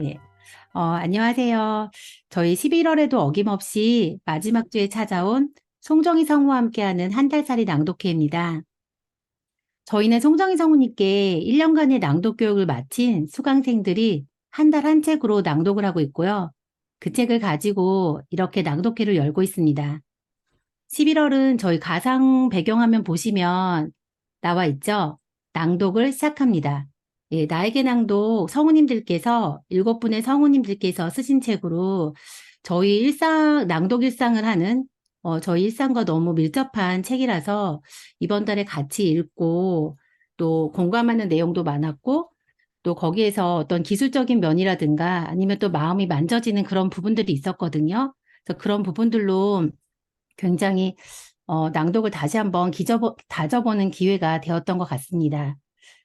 네. 안녕하세요. 저희 11월에도 어김없이 마지막 주에 찾아온 송정희 성우와 함께하는 한 달살이 낭독회입니다. 저희는 송정희 성우님께 1년간의 낭독 교육을 마친 수강생들이 한 달 한 책으로 낭독을 하고 있고요. 그 책을 가지고 이렇게 낭독회를 열고 있습니다. 11월은 저희 가상 배경화면 보시면 나와 있죠? 낭독을 시작합니다. 예, 나에게 낭독 성우님들께서 7분의 성우님들께서 쓰신 책으로 저희 낭독 일상을 하는 저희 일상과 너무 밀접한 책이라서 이번 달에 같이 읽고 또 공감하는 내용도 많았고 또 거기에서 어떤 기술적인 면이라든가 아니면 또 마음이 만져지는 그런 부분들이 있었거든요. 그래서 그런 부분들로 굉장히 낭독을 다시 한번 다져보는 기회가 되었던 것 같습니다.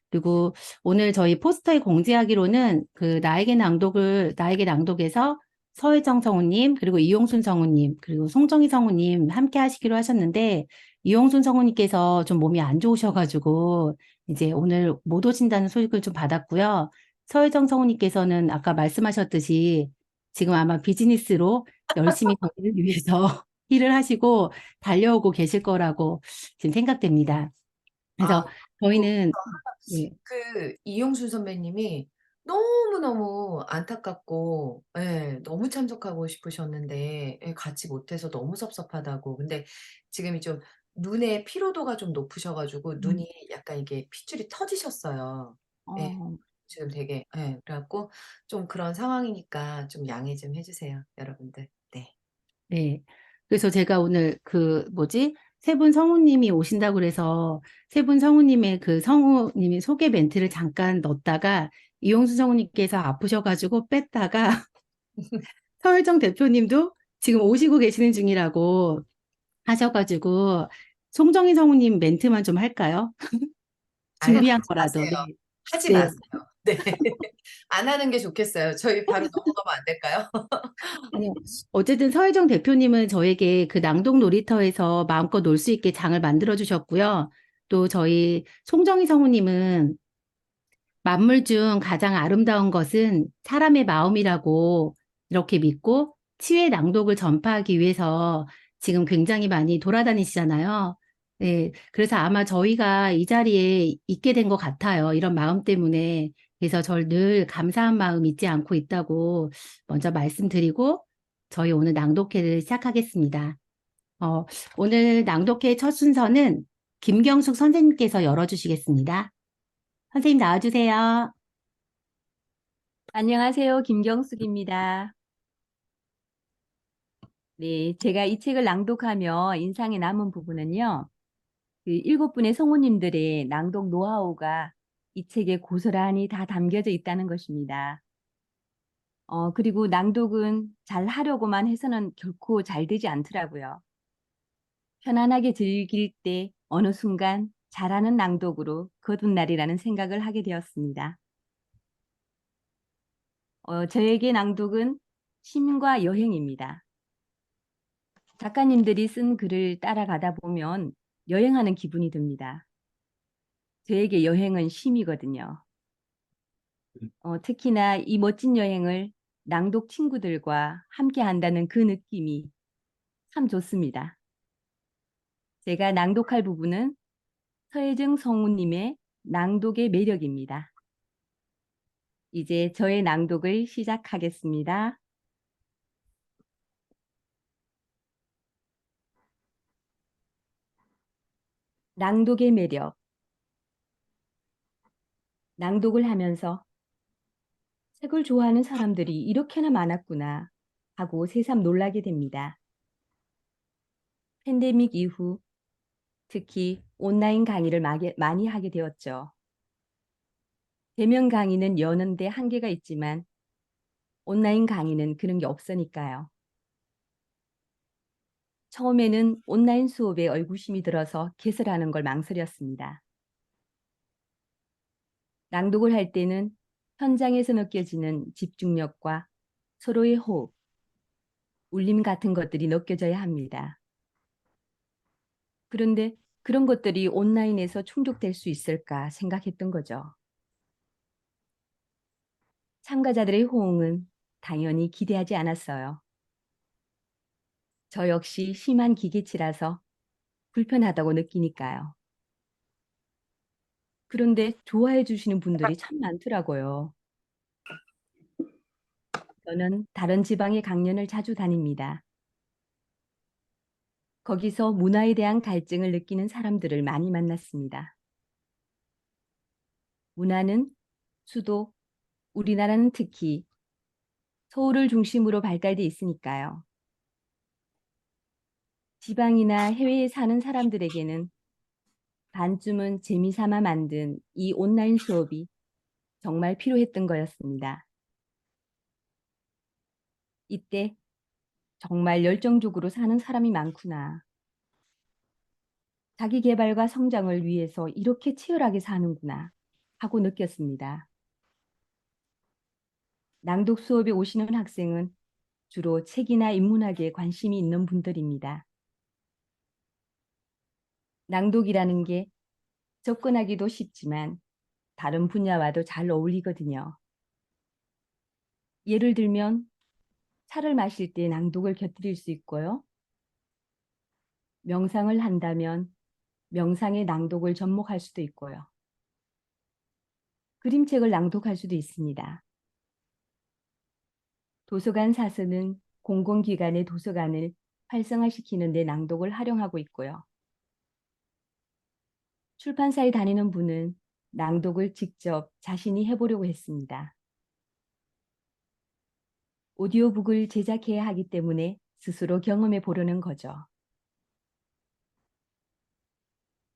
그리고 오늘 저희 포스터에 공지하기로는 그 나에게 낭독에서 서혜정 성우님, 그리고 이용순 성우님, 그리고 송정희 성우님 함께 하시기로 하셨는데, 이용순 성우님께서 좀 몸이 안 좋으셔가지고, 이제 오늘 못 오신다는 소식을 좀 받았고요. 서혜정 성우님께서는 아까 말씀하셨듯이 지금 아마 비즈니스로 열심히 저희를 위해서 일을 하시고 달려오고 계실 거라고 지금 생각됩니다. 아, 그래서 그리고 저희는, 예, 그 이용순 선배님이 너무너무 안타깝고, 예, 너무 참석하고 싶으셨는데, 예, 같이 못해서 너무 섭섭하다고. 근데 지금이 좀 눈의 피로도가 좀 높으셔가지고, 음, 눈이 약간 이게 핏줄이 터지셨어요. 예, 어, 지금 되게, 예, 그래갖고 좀 그런 상황이니까 좀 양해 좀 해주세요, 여러분들. 네. 네. 그래서 제가 오늘 세 분 성우님이 오신다고 그래서 세 분 성우님의 그 성우님이 소개 멘트를 잠깐 넣었다가 이용수 성우님께서 아프셔가지고 뺐다가 서열정 대표님도 지금 오시고 계시는 중이라고 하셔가지고 송정희 성우님 멘트만 좀 할까요? 아유, 준비한 하지 거라도. 마세요. 네. 하지 네. 마세요. 네. 안 하는 게 좋겠어요. 저희 바로 넘어가면 안 될까요? 아니요. 어쨌든 서혜정 대표님은 저에게 그 낭독 놀이터에서 마음껏 놀 수 있게 장을 만들어 주셨고요. 또 저희 송정희 성우님은 만물 중 가장 아름다운 것은 사람의 마음이라고 이렇게 믿고 치유의 낭독을 전파하기 위해서 지금 굉장히 많이 돌아다니시잖아요. 네. 그래서 아마 저희가 이 자리에 있게 된 것 같아요. 이런 마음 때문에. 그래서 저를 늘 감사한 마음 잊지 않고 있다고 먼저 말씀드리고 저희 오늘 낭독회를 시작하겠습니다. 어, 오늘 낭독회 첫 순서는 김경숙 선생님께서 열어주시겠습니다. 선생님 나와주세요. 안녕하세요. 김경숙입니다. 네, 제가 이 책을 낭독하며 인상에 남은 부분은요. 그 7분의 성우님들의 낭독 노하우가 이 책에 고스란히 다 담겨져 있다는 것입니다. 그리고 낭독은 잘 하려고만 해서는 결코 잘 되지 않더라고요. 편안하게 즐길 때 어느 순간 잘하는 낭독으로 거듭날이라는 생각을 하게 되었습니다. 저에게 낭독은 쉼과 여행입니다. 작가님들이 쓴 글을 따라가다 보면 여행하는 기분이 듭니다. 저에게 여행은 쉼이거든요. 특히나 이 멋진 여행을 낭독 친구들과 함께 한다는 그 느낌이 참 좋습니다. 제가 낭독할 부분은 서혜정 성우님의 낭독의 매력입니다. 이제 저의 낭독을 시작하겠습니다. 낭독의 매력. 낭독을 하면서 책을 좋아하는 사람들이 이렇게나 많았구나 하고 새삼 놀라게 됩니다. 팬데믹 이후 특히 온라인 강의를 많이 하게 되었죠. 대면 강의는 여는데 한계가 있지만 온라인 강의는 그런 게 없으니까요. 처음에는 온라인 수업에 얼굴심이 들어서 개설하는 걸 망설였습니다. 낭독을 할 때는 현장에서 느껴지는 집중력과 서로의 호흡, 울림 같은 것들이 느껴져야 합니다. 그런데 그런 것들이 온라인에서 충족될 수 있을까 생각했던 거죠. 참가자들의 호응은 당연히 기대하지 않았어요. 저 역시 심한 기계치라서 불편하다고 느끼니까요. 그런데 좋아해 주시는 분들이 참 많더라고요. 저는 다른 지방의 강연을 자주 다닙니다. 거기서 문화에 대한 갈증을 느끼는 사람들을 많이 만났습니다. 문화는 수도, 우리나라는 특히 서울을 중심으로 발달돼 있으니까요. 지방이나 해외에 사는 사람들에게는 반쯤은 재미삼아 만든 이 온라인 수업이 정말 필요했던 거였습니다. 이때 정말 열정적으로 사는 사람이 많구나. 자기 개발과 성장을 위해서 이렇게 치열하게 사는구나 하고 느꼈습니다. 낭독 수업에 오시는 학생은 주로 책이나 인문학에 관심이 있는 분들입니다. 낭독이라는 게 접근하기도 쉽지만 다른 분야와도 잘 어울리거든요. 예를 들면 차를 마실 때 낭독을 곁들일 수 있고요. 명상을 한다면 명상의 낭독을 접목할 수도 있고요. 그림책을 낭독할 수도 있습니다. 도서관 사서는 공공기관의 도서관을 활성화시키는 데 낭독을 활용하고 있고요. 출판사에 다니는 분은 낭독을 직접 자신이 해보려고 했습니다. 오디오북을 제작해야 하기 때문에 스스로 경험해 보려는 거죠.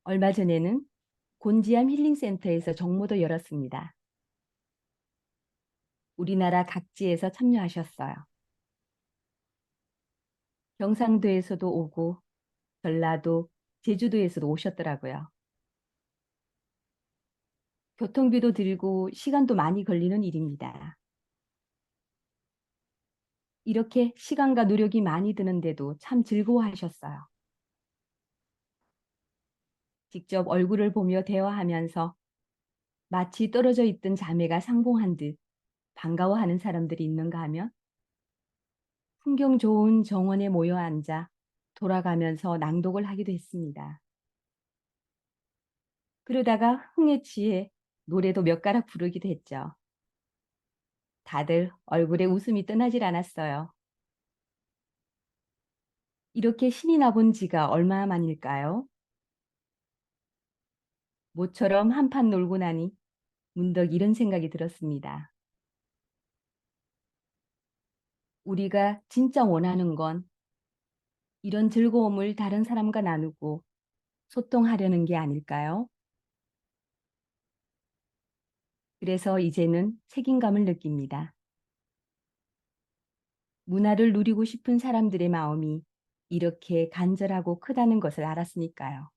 얼마 전에는 곤지암 힐링센터에서 정모도 열었습니다. 우리나라 각지에서 참여하셨어요. 경상도에서도 오고 전라도, 제주도에서도 오셨더라고요. 교통비도 들고 시간도 많이 걸리는 일입니다. 이렇게 시간과 노력이 많이 드는데도 참 즐거워하셨어요. 직접 얼굴을 보며 대화하면서 마치 떨어져 있던 자매가 상봉한 듯 반가워하는 사람들이 있는가 하면 풍경 좋은 정원에 모여 앉아 돌아가면서 낭독을 하기도 했습니다. 그러다가 흥에 취해 노래도 몇 가락 부르기도 했죠. 다들 얼굴에 웃음이 떠나질 않았어요. 이렇게 신이 나본 지가 얼마 만일까요? 모처럼 한판 놀고 나니 문득 이런 생각이 들었습니다. 우리가 진짜 원하는 건 이런 즐거움을 다른 사람과 나누고 소통하려는 게 아닐까요? 그래서 이제는 책임감을 느낍니다. 문화를 누리고 싶은 사람들의 마음이 이렇게 간절하고 크다는 것을 알았으니까요.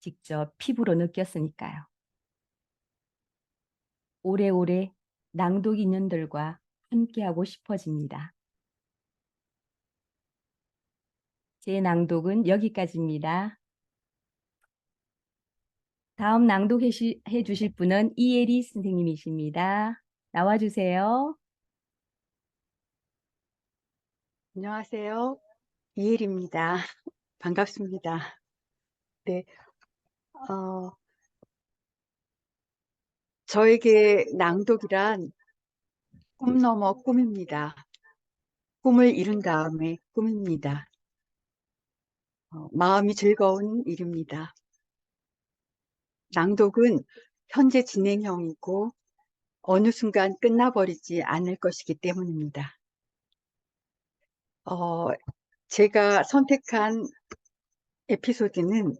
직접 피부로 느꼈으니까요. 오래오래 낭독 인연들과 함께하고 싶어집니다. 제 낭독은 여기까지입니다. 다음 낭독해 주실 분은 이예리 선생님이십니다. 나와주세요. 안녕하세요. 이혜리입니다. 반갑습니다. 네, 어, 저에게 낭독이란 꿈 넘어 꿈입니다. 꿈을 이룬 다음에 꿈입니다. 마음이 즐거운 일입니다. 낭독은 현재 진행형이고 어느 순간 끝나버리지 않을 것이기 때문입니다. 어, 제가 선택한 에피소드는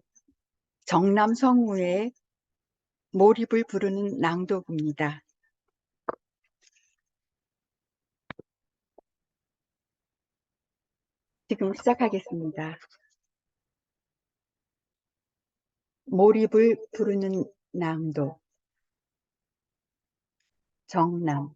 정남 성우의 몰입을 부르는 낭독입니다. 지금 시작하겠습니다. 몰입을 부르는 낭독, 정남.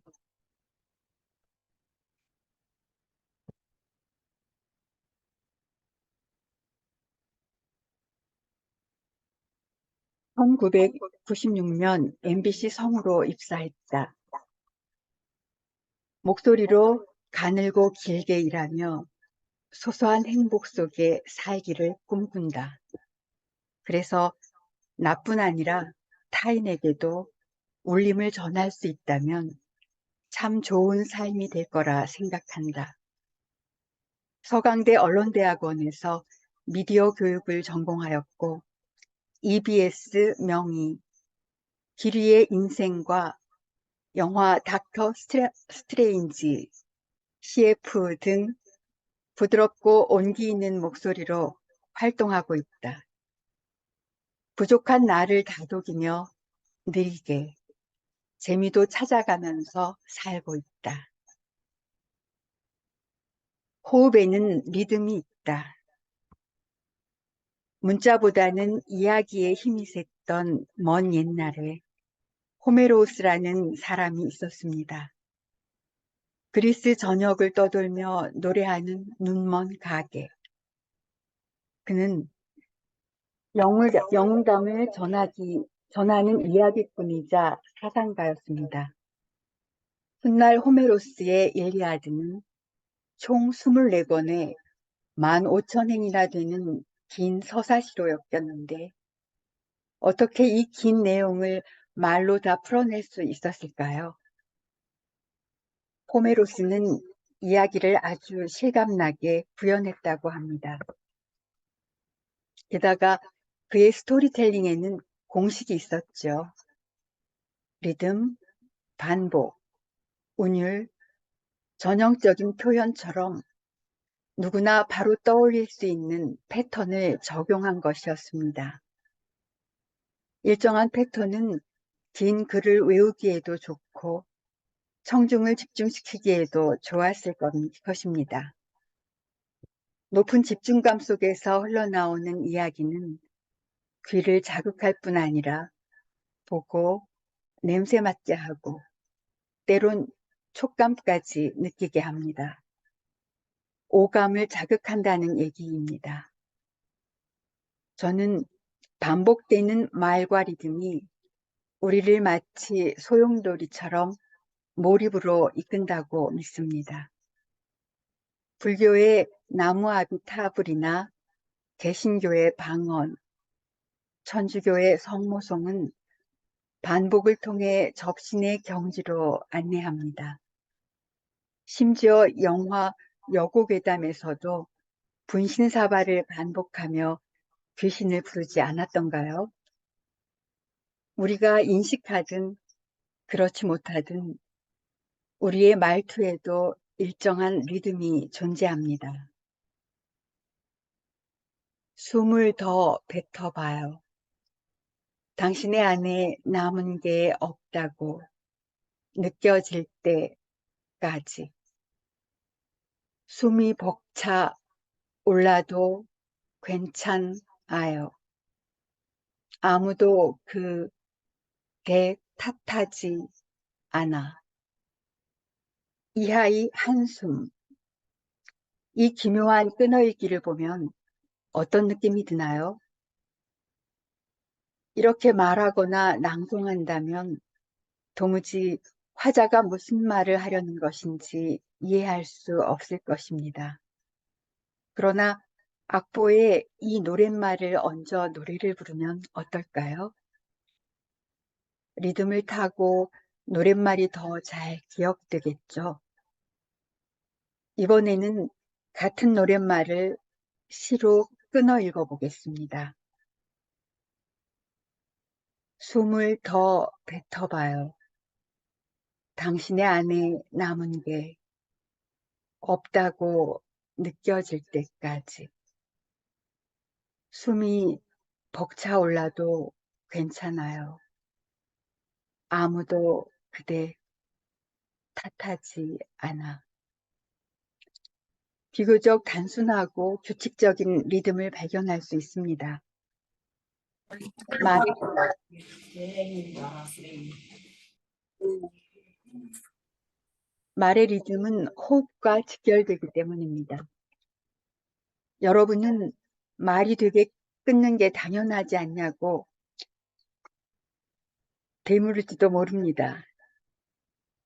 (1996년) MBC 성우로 입사했다. 목소리로 가늘고 길게 일하며 소소한 행복 속에 살기를 꿈꾼다. 그래서 나뿐 아니라 타인에게도 울림을 전할 수 있다면 참 좋은 삶이 될 거라 생각한다. 서강대 언론대학원에서 미디어 교육을 전공하였고 EBS 명의, 기리의 인생과 영화 닥터 스트레인지, CF 등 부드럽고 온기 있는 목소리로 활동하고 있다. 부족한 나를 다독이며 느리게 재미도 찾아가면서 살고 있다. 호흡에는 리듬이 있다. 문자보다는 이야기에 힘이 셌던 먼 옛날에 호메로우스라는 사람이 있었습니다. 그리스 전역을 떠돌며 노래하는 눈먼 가게. 그는 영웅담을 전하는 이야기꾼이자 사상가였습니다. 훗날 호메로스의 일리아드는 총 24권의 15,000행이나 되는 긴 서사시로였는데 어떻게 이 긴 내용을 말로 다 풀어낼 수 있었을까요? 호메로스는 이야기를 아주 실감나게 구현했다고 합니다. 게다가 그의 스토리텔링에는 공식이 있었죠. 리듬, 반복, 운율, 전형적인 표현처럼 누구나 바로 떠올릴 수 있는 패턴을 적용한 것이었습니다. 일정한 패턴은 긴 글을 외우기에도 좋고 청중을 집중시키기에도 좋았을 것입니다. 높은 집중감 속에서 흘러나오는 이야기는 귀를 자극할 뿐 아니라 보고 냄새 맡게 하고 때론 촉감까지 느끼게 합니다. 오감을 자극한다는 얘기입니다. 저는 반복되는 말과 리듬이 우리를 마치 소용돌이처럼 몰입으로 이끈다고 믿습니다. 불교의 나무아비타불이나 개신교의 방언, 천주교의 성모송은 반복을 통해 접신의 경지로 안내합니다. 심지어 영화 여고괴담에서도 분신사바를 반복하며 귀신을 부르지 않았던가요? 우리가 인식하든 그렇지 못하든 우리의 말투에도 일정한 리듬이 존재합니다. 숨을 더 뱉어봐요. 당신의 안에 남은 게 없다고 느껴질 때까지. 숨이 벅차 올라도 괜찮아요. 아무도 그 배 탓하지 않아. 이하의 한숨. 이 기묘한 끊어읽기를 보면 어떤 느낌이 드나요? 이렇게 말하거나 낭송한다면 도무지 화자가 무슨 말을 하려는 것인지 이해할 수 없을 것입니다. 그러나 악보에 이 노랫말을 얹어 노래를 부르면 어떨까요? 리듬을 타고 노랫말이 더 잘 기억되겠죠. 이번에는 같은 노랫말을 시로 끊어 읽어보겠습니다. 숨을 더 뱉어봐요. 당신의 안에 남은 게 없다고 느껴질 때까지. 숨이 벅차올라도 괜찮아요. 아무도 그대 탓하지 않아. 비교적 단순하고 규칙적인 리듬을 발견할 수 있습니다. 말의 리듬은 호흡과 직결되기 때문입니다. 여러분은 말이 되게 끊는 게 당연하지 않냐고 되물을지도 모릅니다.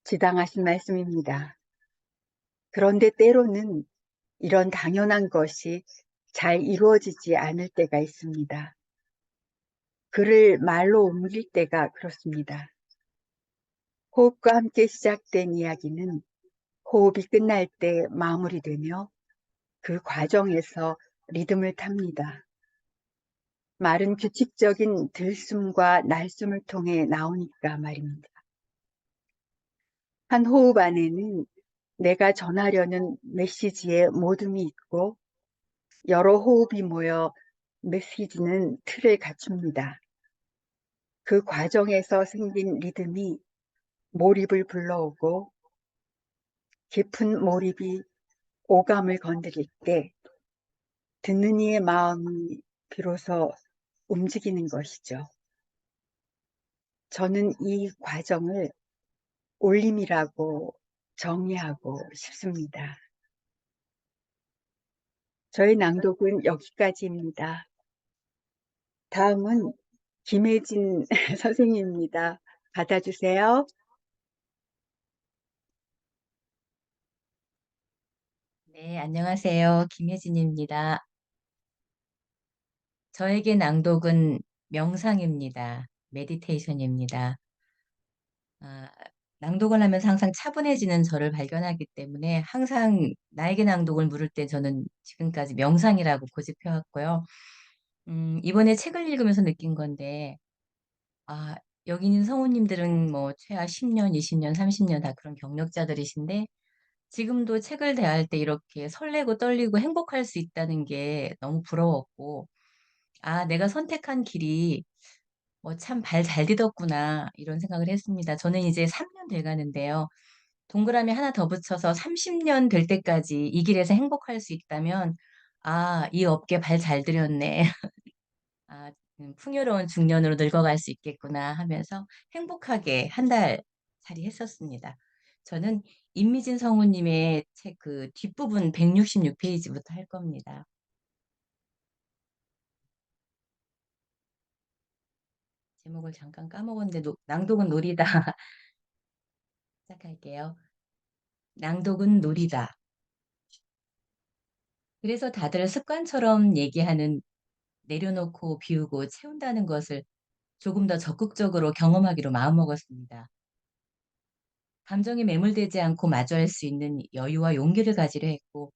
지당하신 말씀입니다. 그런데 때로는 이런 당연한 것이 잘 이루어지지 않을 때가 있습니다. 글을 말로 옮길 때가 그렇습니다. 호흡과 함께 시작된 이야기는 호흡이 끝날 때 마무리되며 그 과정에서 리듬을 탑니다. 말은 규칙적인 들숨과 날숨을 통해 나오니까 말입니다. 한 호흡 안에는 내가 전하려는 메시지의 모둠이 있고 여러 호흡이 모여 메시지는 틀을 갖춥니다. 그 과정에서 생긴 리듬이 몰입을 불러오고 깊은 몰입이 오감을 건드릴 때 듣는 이의 마음이 비로소 움직이는 것이죠. 저는 이 과정을 올림이라고 정의하고 싶습니다. 저의 낭독은 여기까지입니다. 다음은 김혜진 선생님입니다. 받아주세요. 네, 안녕하세요. 김혜진입니다. 저에게 낭독은 명상입니다. 메디테이션입니다. 아, 낭독을 하면서 항상 차분해지는 저를 발견하기 때문에 항상 나에게 낭독을 물을 때 저는 지금까지 명상이라고 고집해왔고요. 이번에 책을 읽으면서 느낀 건데, 아, 여기 있는 성우님들은 뭐 최하 10년, 20년, 30년 다 그런 경력자들이신데, 지금도 책을 대할 때 이렇게 설레고 떨리고 행복할 수 있다는 게 너무 부러웠고, 아, 내가 선택한 길이 뭐 참 발 잘 디뎠구나, 이런 생각을 했습니다. 저는 이제 3년 돼 가는데요. 동그라미 하나 더 붙여서 30년 될 때까지 이 길에서 행복할 수 있다면, 아, 이 업계 발 잘 들였네. 아, 풍요로운 중년으로 늙어갈 수 있겠구나 하면서 행복하게 한 달 살이 했었습니다. 저는 임미진 성우님의 책 그 뒷부분 166페이지부터 할 겁니다. 제목을 잠깐 까먹었는데 낭독은 놀이다. 시작할게요. 낭독은 놀이다. 그래서 다들 습관처럼 얘기하는 내려놓고 비우고 채운다는 것을 조금 더 적극적으로 경험하기로 마음먹었습니다. 감정에 매몰되지 않고 마주할 수 있는 여유와 용기를 가지려 했고,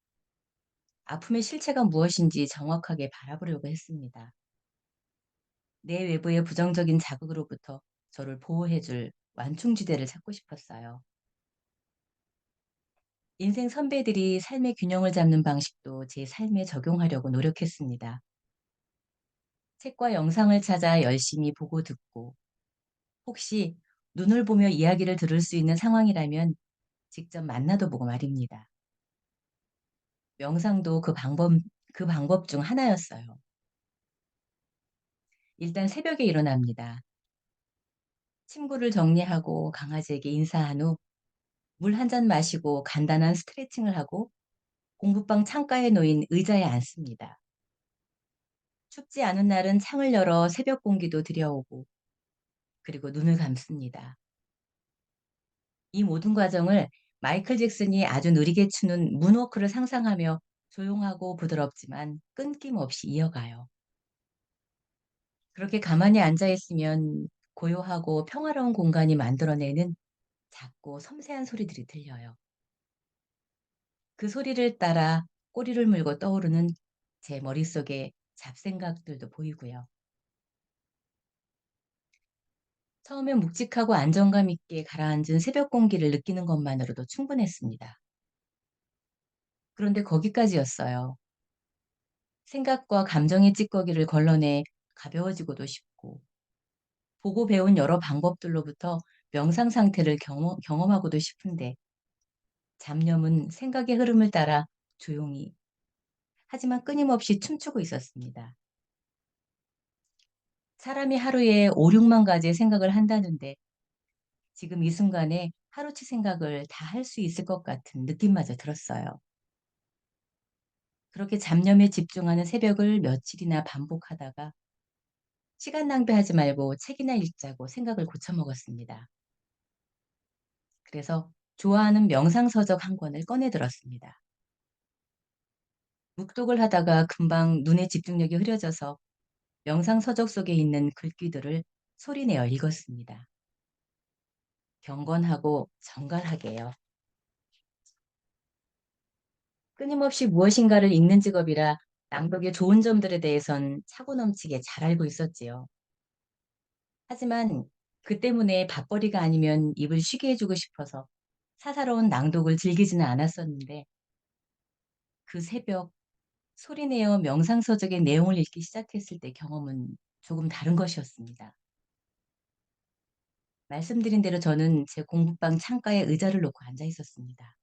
아픔의 실체가 무엇인지 정확하게 바라보려고 했습니다. 내 외부의 부정적인 자극으로부터 저를 보호해줄 완충지대를 찾고 싶었어요. 인생 선배들이 삶의 균형을 잡는 방식도 제 삶에 적용하려고 노력했습니다. 책과 영상을 찾아 열심히 보고 듣고, 혹시 눈을 보며 이야기를 들을 수 있는 상황이라면 직접 만나도 보고 말입니다. 명상도 그 방법 중 하나였어요. 일단 새벽에 일어납니다. 침구를 정리하고 강아지에게 인사한 후 물 한 잔 마시고 간단한 스트레칭을 하고 공부방 창가에 놓인 의자에 앉습니다. 춥지 않은 날은 창을 열어 새벽 공기도 들여오고 그리고 눈을 감습니다. 이 모든 과정을 마이클 잭슨이 아주 느리게 추는 문워크를 상상하며 조용하고 부드럽지만 끊김없이 이어가요. 그렇게 가만히 앉아 있으면 고요하고 평화로운 공간이 만들어내는 작고 섬세한 소리들이 들려요. 그 소리를 따라 꼬리를 물고 떠오르는 제 머릿속의 잡생각들도 보이고요. 처음엔 묵직하고 안정감 있게 가라앉은 새벽 공기를 느끼는 것만으로도 충분했습니다. 그런데 거기까지였어요. 생각과 감정의 찌꺼기를 걸러내 가벼워지고도 싶고, 보고 배운 여러 방법들로부터 명상 상태를 경험하고도 싶은데, 잡념은 생각의 흐름을 따라 조용히, 하지만 끊임없이 춤추고 있었습니다. 사람이 하루에 5, 6만 가지의 생각을 한다는데, 지금 이 순간에 하루치 생각을 다 할 수 있을 것 같은 느낌마저 들었어요. 그렇게 잡념에 집중하는 새벽을 며칠이나 반복하다가 시간 낭비하지 말고 책이나 읽자고 생각을 고쳐먹었습니다. 그래서 좋아하는 명상서적 한 권을 꺼내 들었습니다. 묵독을 하다가 금방 눈의 집중력이 흐려져서 명상서적 속에 있는 글귀들을 소리내어 읽었습니다. 경건하고 정갈하게요. 끊임없이 무엇인가를 읽는 직업이라 낭독의 좋은 점들에 대해선 차고 넘치게 잘 알고 있었지요. 하지만 그 때문에 밥벌이가 아니면 입을 쉬게 해주고 싶어서 사사로운 낭독을 즐기지는 않았었는데 그 새벽 소리내어 명상서적의 내용을 읽기 시작했을 때 경험은 조금 다른 것이었습니다. 말씀드린 대로 저는 제 공부방 창가에 의자를 놓고 앉아 있었습니다.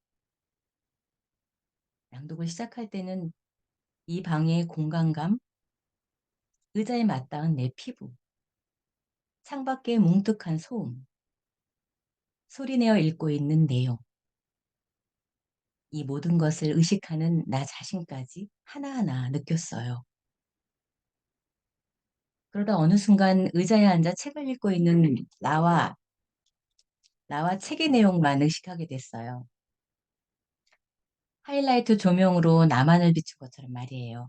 낭독을 시작할 때는 이 방의 공간감, 의자에 맞닿은 내 피부, 창밖의 뭉툭한 소음, 소리내어 읽고 있는 내용, 이 모든 것을 의식하는 나 자신까지 하나하나 느꼈어요. 그러다 어느 순간 의자에 앉아 책을 읽고 있는 나와 책의 내용만 의식하게 됐어요. 하이라이트 조명으로 나만을 비춘 것처럼 말이에요.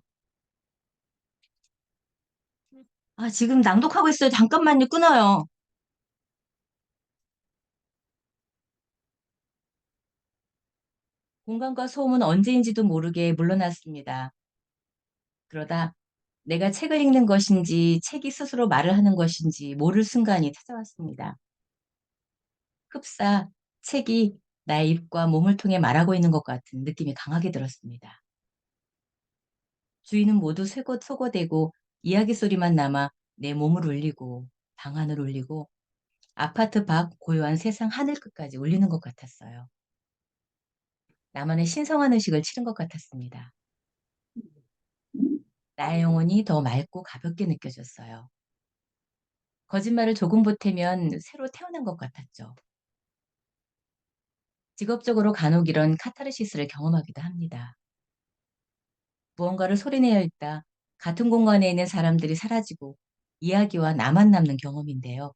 아, 지금 낭독하고 있어요. 잠깐만요. 끊어요. 공간과 소음은 언제인지도 모르게 물러났습니다. 그러다 내가 책을 읽는 것인지 책이 스스로 말을 하는 것인지 모를 순간이 찾아왔습니다. 흡사 책이 나의 입과 몸을 통해 말하고 있는 것 같은 느낌이 강하게 들었습니다. 주인은 모두 소거되고 이야기 소리만 남아 내 몸을 울리고 방 안을 울리고 아파트 밖 고요한 세상 하늘 끝까지 울리는 것 같았어요. 나만의 신성한 의식을 치른 것 같았습니다. 나의 영혼이 더 맑고 가볍게 느껴졌어요. 거짓말을 조금 보태면 새로 태어난 것 같았죠. 직업적으로 간혹 이런 카타르시스를 경험하기도 합니다. 무언가를 소리내어 읽다 같은 공간에 있는 사람들이 사라지고 이야기와 나만 남는 경험인데요.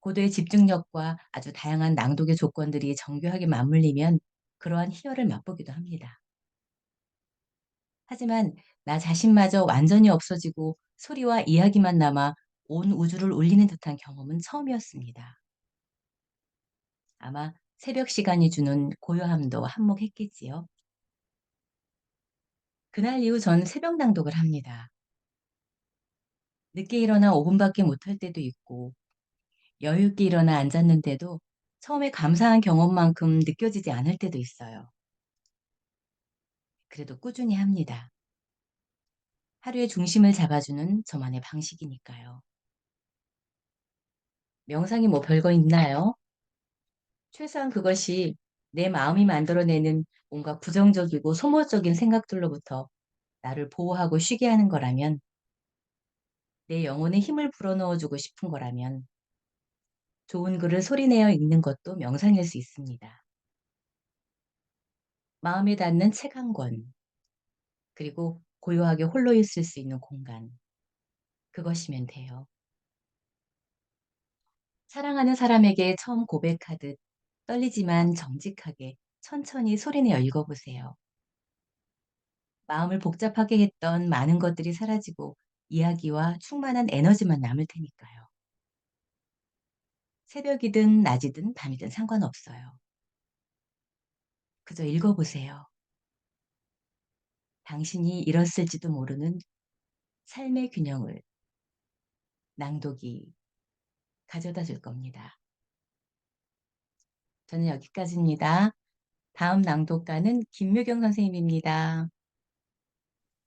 고도의 집중력과 아주 다양한 낭독의 조건들이 정교하게 맞물리면 그러한 희열을 맛보기도 합니다. 하지만 나 자신마저 완전히 없어지고 소리와 이야기만 남아 온 우주를 울리는 듯한 경험은 처음이었습니다. 아마 새벽 시간이 주는 고요함도 한몫했겠지요. 그날 이후 전 새벽 낭독을 합니다. 늦게 일어나 5분밖에 못할 때도 있고 여유 있게 일어나 앉았는데도 처음에 감사한 경험만큼 느껴지지 않을 때도 있어요. 그래도 꾸준히 합니다. 하루의 중심을 잡아주는 저만의 방식이니까요. 명상이 뭐 별거 있나요? 최소한 그것이 내 마음이 만들어내는 뭔가 부정적이고 소모적인 생각들로부터 나를 보호하고 쉬게 하는 거라면, 내 영혼에 힘을 불어넣어 주고 싶은 거라면, 좋은 글을 소리내어 읽는 것도 명상일 수 있습니다. 마음에 닿는 책 한 권, 그리고 고요하게 홀로 있을 수 있는 공간, 그것이면 돼요. 사랑하는 사람에게 처음 고백하듯 떨리지만 정직하게 천천히 소리내어 읽어보세요. 마음을 복잡하게 했던 많은 것들이 사라지고 이야기와 충만한 에너지만 남을 테니까요. 새벽이든 낮이든 밤이든 상관없어요. 그저 읽어보세요. 당신이 잃었을지도 모르는 삶의 균형을 낭독이 가져다 줄 겁니다. 저는 여기까지입니다. 다음 낭독가는 김묘경 선생님입니다.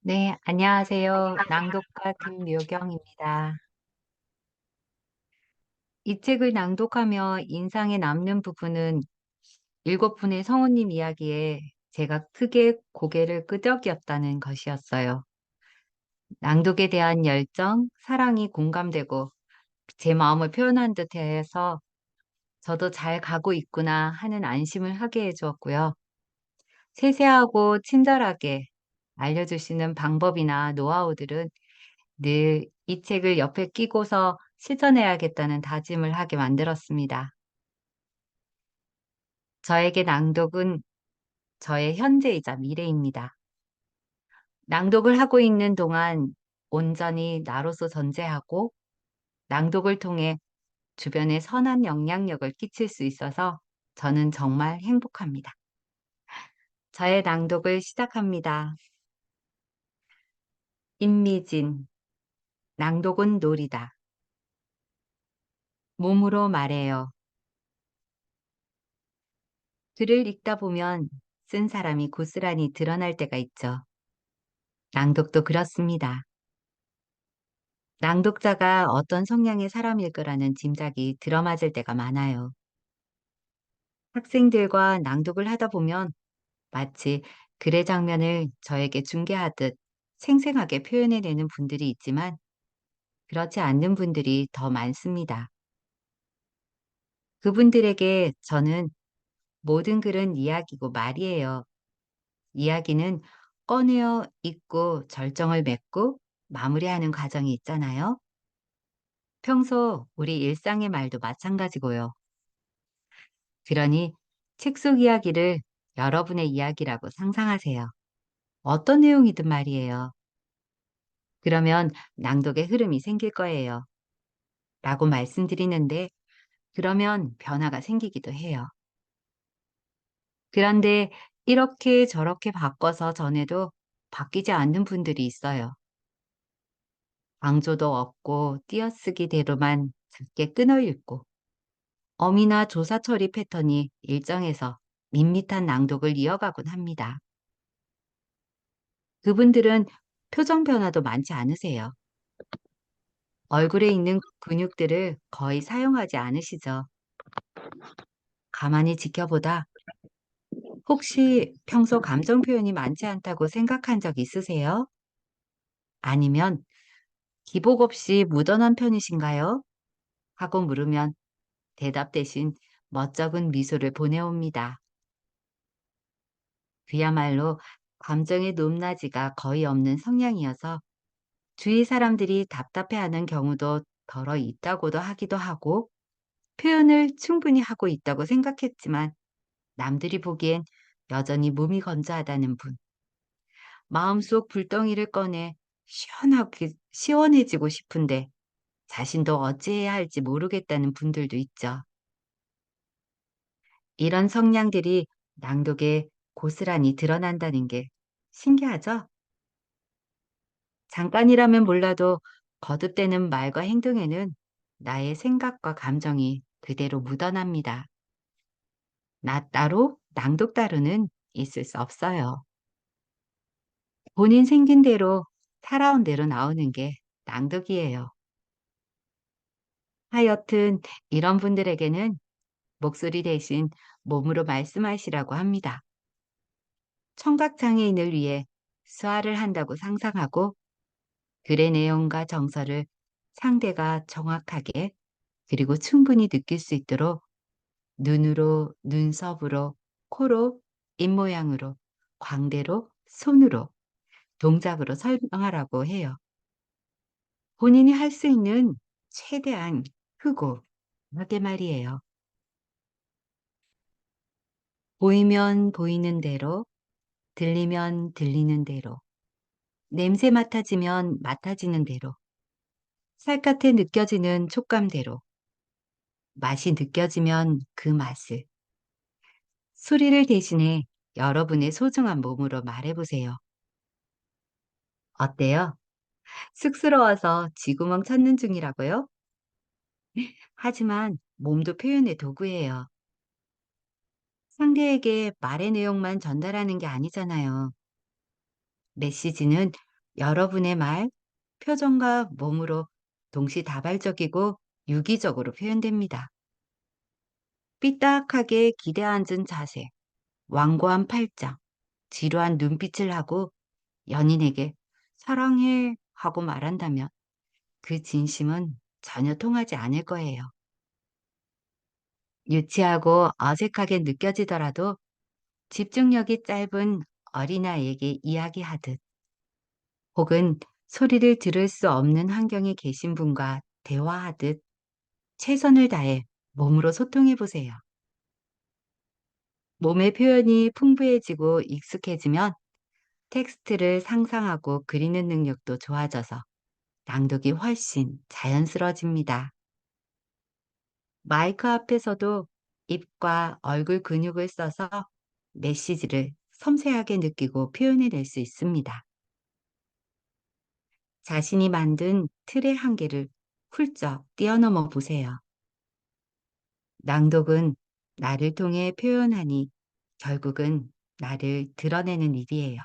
네, 안녕하세요. 낭독가 김묘경입니다. 이 책을 낭독하며 인상에 남는 부분은 7분의 성우님 이야기에 제가 크게 고개를 끄덕였다는 것이었어요. 낭독에 대한 열정, 사랑이 공감되고 제 마음을 표현한 듯해서 저도 잘 가고 있구나 하는 안심을 하게 해주었고요. 세세하고 친절하게 알려주시는 방법이나 노하우들은 늘 이 책을 옆에 끼고서 실천해야겠다는 다짐을 하게 만들었습니다. 저에게 낭독은 저의 현재이자 미래입니다. 낭독을 하고 있는 동안 온전히 나로서 존재하고 낭독을 통해 주변에 선한 영향력을 끼칠 수 있어서 저는 정말 행복합니다. 저의 낭독을 시작합니다. 임미진, 낭독은 놀이다. 몸으로 말해요. 글을 읽다 보면 쓴 사람이 고스란히 드러날 때가 있죠. 낭독도 그렇습니다. 낭독자가 어떤 성향의 사람일 거라는 짐작이 들어맞을 때가 많아요. 학생들과 낭독을 하다 보면 마치 글의 장면을 저에게 중계하듯 생생하게 표현해내는 분들이 있지만 그렇지 않는 분들이 더 많습니다. 그분들에게 저는 모든 글은 이야기고 말이에요. 이야기는 꺼내어 읽고 절정을 맺고 마무리하는 과정이 있잖아요. 평소 우리 일상의 말도 마찬가지고요. 그러니 책 속 이야기를 여러분의 이야기라고 상상하세요. 어떤 내용이든 말이에요. 그러면 낭독의 흐름이 생길 거예요. 라고 말씀드리는데 그러면 변화가 생기기도 해요. 그런데 이렇게 저렇게 바꿔서 전해도 바뀌지 않는 분들이 있어요. 강조도 없고 띄어쓰기대로만 작게 끊어 읽고 어미나 조사 처리 패턴이 일정해서 밋밋한 낭독을 이어가곤 합니다. 그분들은 표정 변화도 많지 않으세요. 얼굴에 있는 근육들을 거의 사용하지 않으시죠. 가만히 지켜보다 혹시 평소 감정 표현이 많지 않다고 생각한 적 있으세요? 아니면 기복 없이 무던한 편이신가요? 하고 물으면 대답 대신 멋쩍은 미소를 보내옵니다. 그야말로 감정의 높낮이가 거의 없는 성향이어서 주위 사람들이 답답해하는 경우도 덜어 있다고도 하기도 하고 표현을 충분히 하고 있다고 생각했지만 남들이 보기엔 여전히 몸이 건조하다는 분. 마음속 불덩이를 꺼내 시원해지고 싶은데 자신도 어찌해야 할지 모르겠다는 분들도 있죠. 이런 성향들이 낭독에 고스란히 드러난다는 게 신기하죠? 잠깐이라면 몰라도 거듭되는 말과 행동에는 나의 생각과 감정이 그대로 묻어납니다. 나 따로, 낭독 따로는 있을 수 없어요. 본인 생긴 대로, 살아온 대로 나오는 게 낭독이에요. 하여튼 이런 분들에게는 목소리 대신 몸으로 말씀하시라고 합니다. 청각장애인을 위해 수화를 한다고 상상하고 글의 내용과 정서를 상대가 정확하게 그리고 충분히 느낄 수 있도록 눈으로, 눈썹으로, 코로, 입모양으로, 광대로, 손으로, 동작으로 설명하라고 해요. 본인이 할 수 있는 최대한 크고 하게 말이에요. 보이면 보이는 대로, 들리면 들리는 대로, 냄새 맡아지면 맡아지는 대로, 살갗에 느껴지는 촉감대로, 맛이 느껴지면 그 맛을, 소리를 대신해 여러분의 소중한 몸으로 말해보세요. 어때요? 쑥스러워서 쥐구멍 찾는 중이라고요? 하지만 몸도 표현의 도구예요. 상대에게 말의 내용만 전달하는 게 아니잖아요. 메시지는 여러분의 말, 표정과 몸으로 동시다발적이고 유기적으로 표현됩니다. 삐딱하게 기대 앉은 자세, 완고한 팔짱, 지루한 눈빛을 하고 연인에게 사랑해 하고 말한다면 그 진심은 전혀 통하지 않을 거예요. 유치하고 어색하게 느껴지더라도 집중력이 짧은 어린아이에게 이야기하듯 혹은 소리를 들을 수 없는 환경에 계신 분과 대화하듯 최선을 다해 몸으로 소통해 보세요. 몸의 표현이 풍부해지고 익숙해지면 텍스트를 상상하고 그리는 능력도 좋아져서 낭독이 훨씬 자연스러워집니다. 마이크 앞에서도 입과 얼굴 근육을 써서 메시지를 섬세하게 느끼고 표현해낼 수 있습니다. 자신이 만든 틀의 한계를 훌쩍 뛰어넘어 보세요. 낭독은 나를 통해 표현하니 결국은 나를 드러내는 일이에요.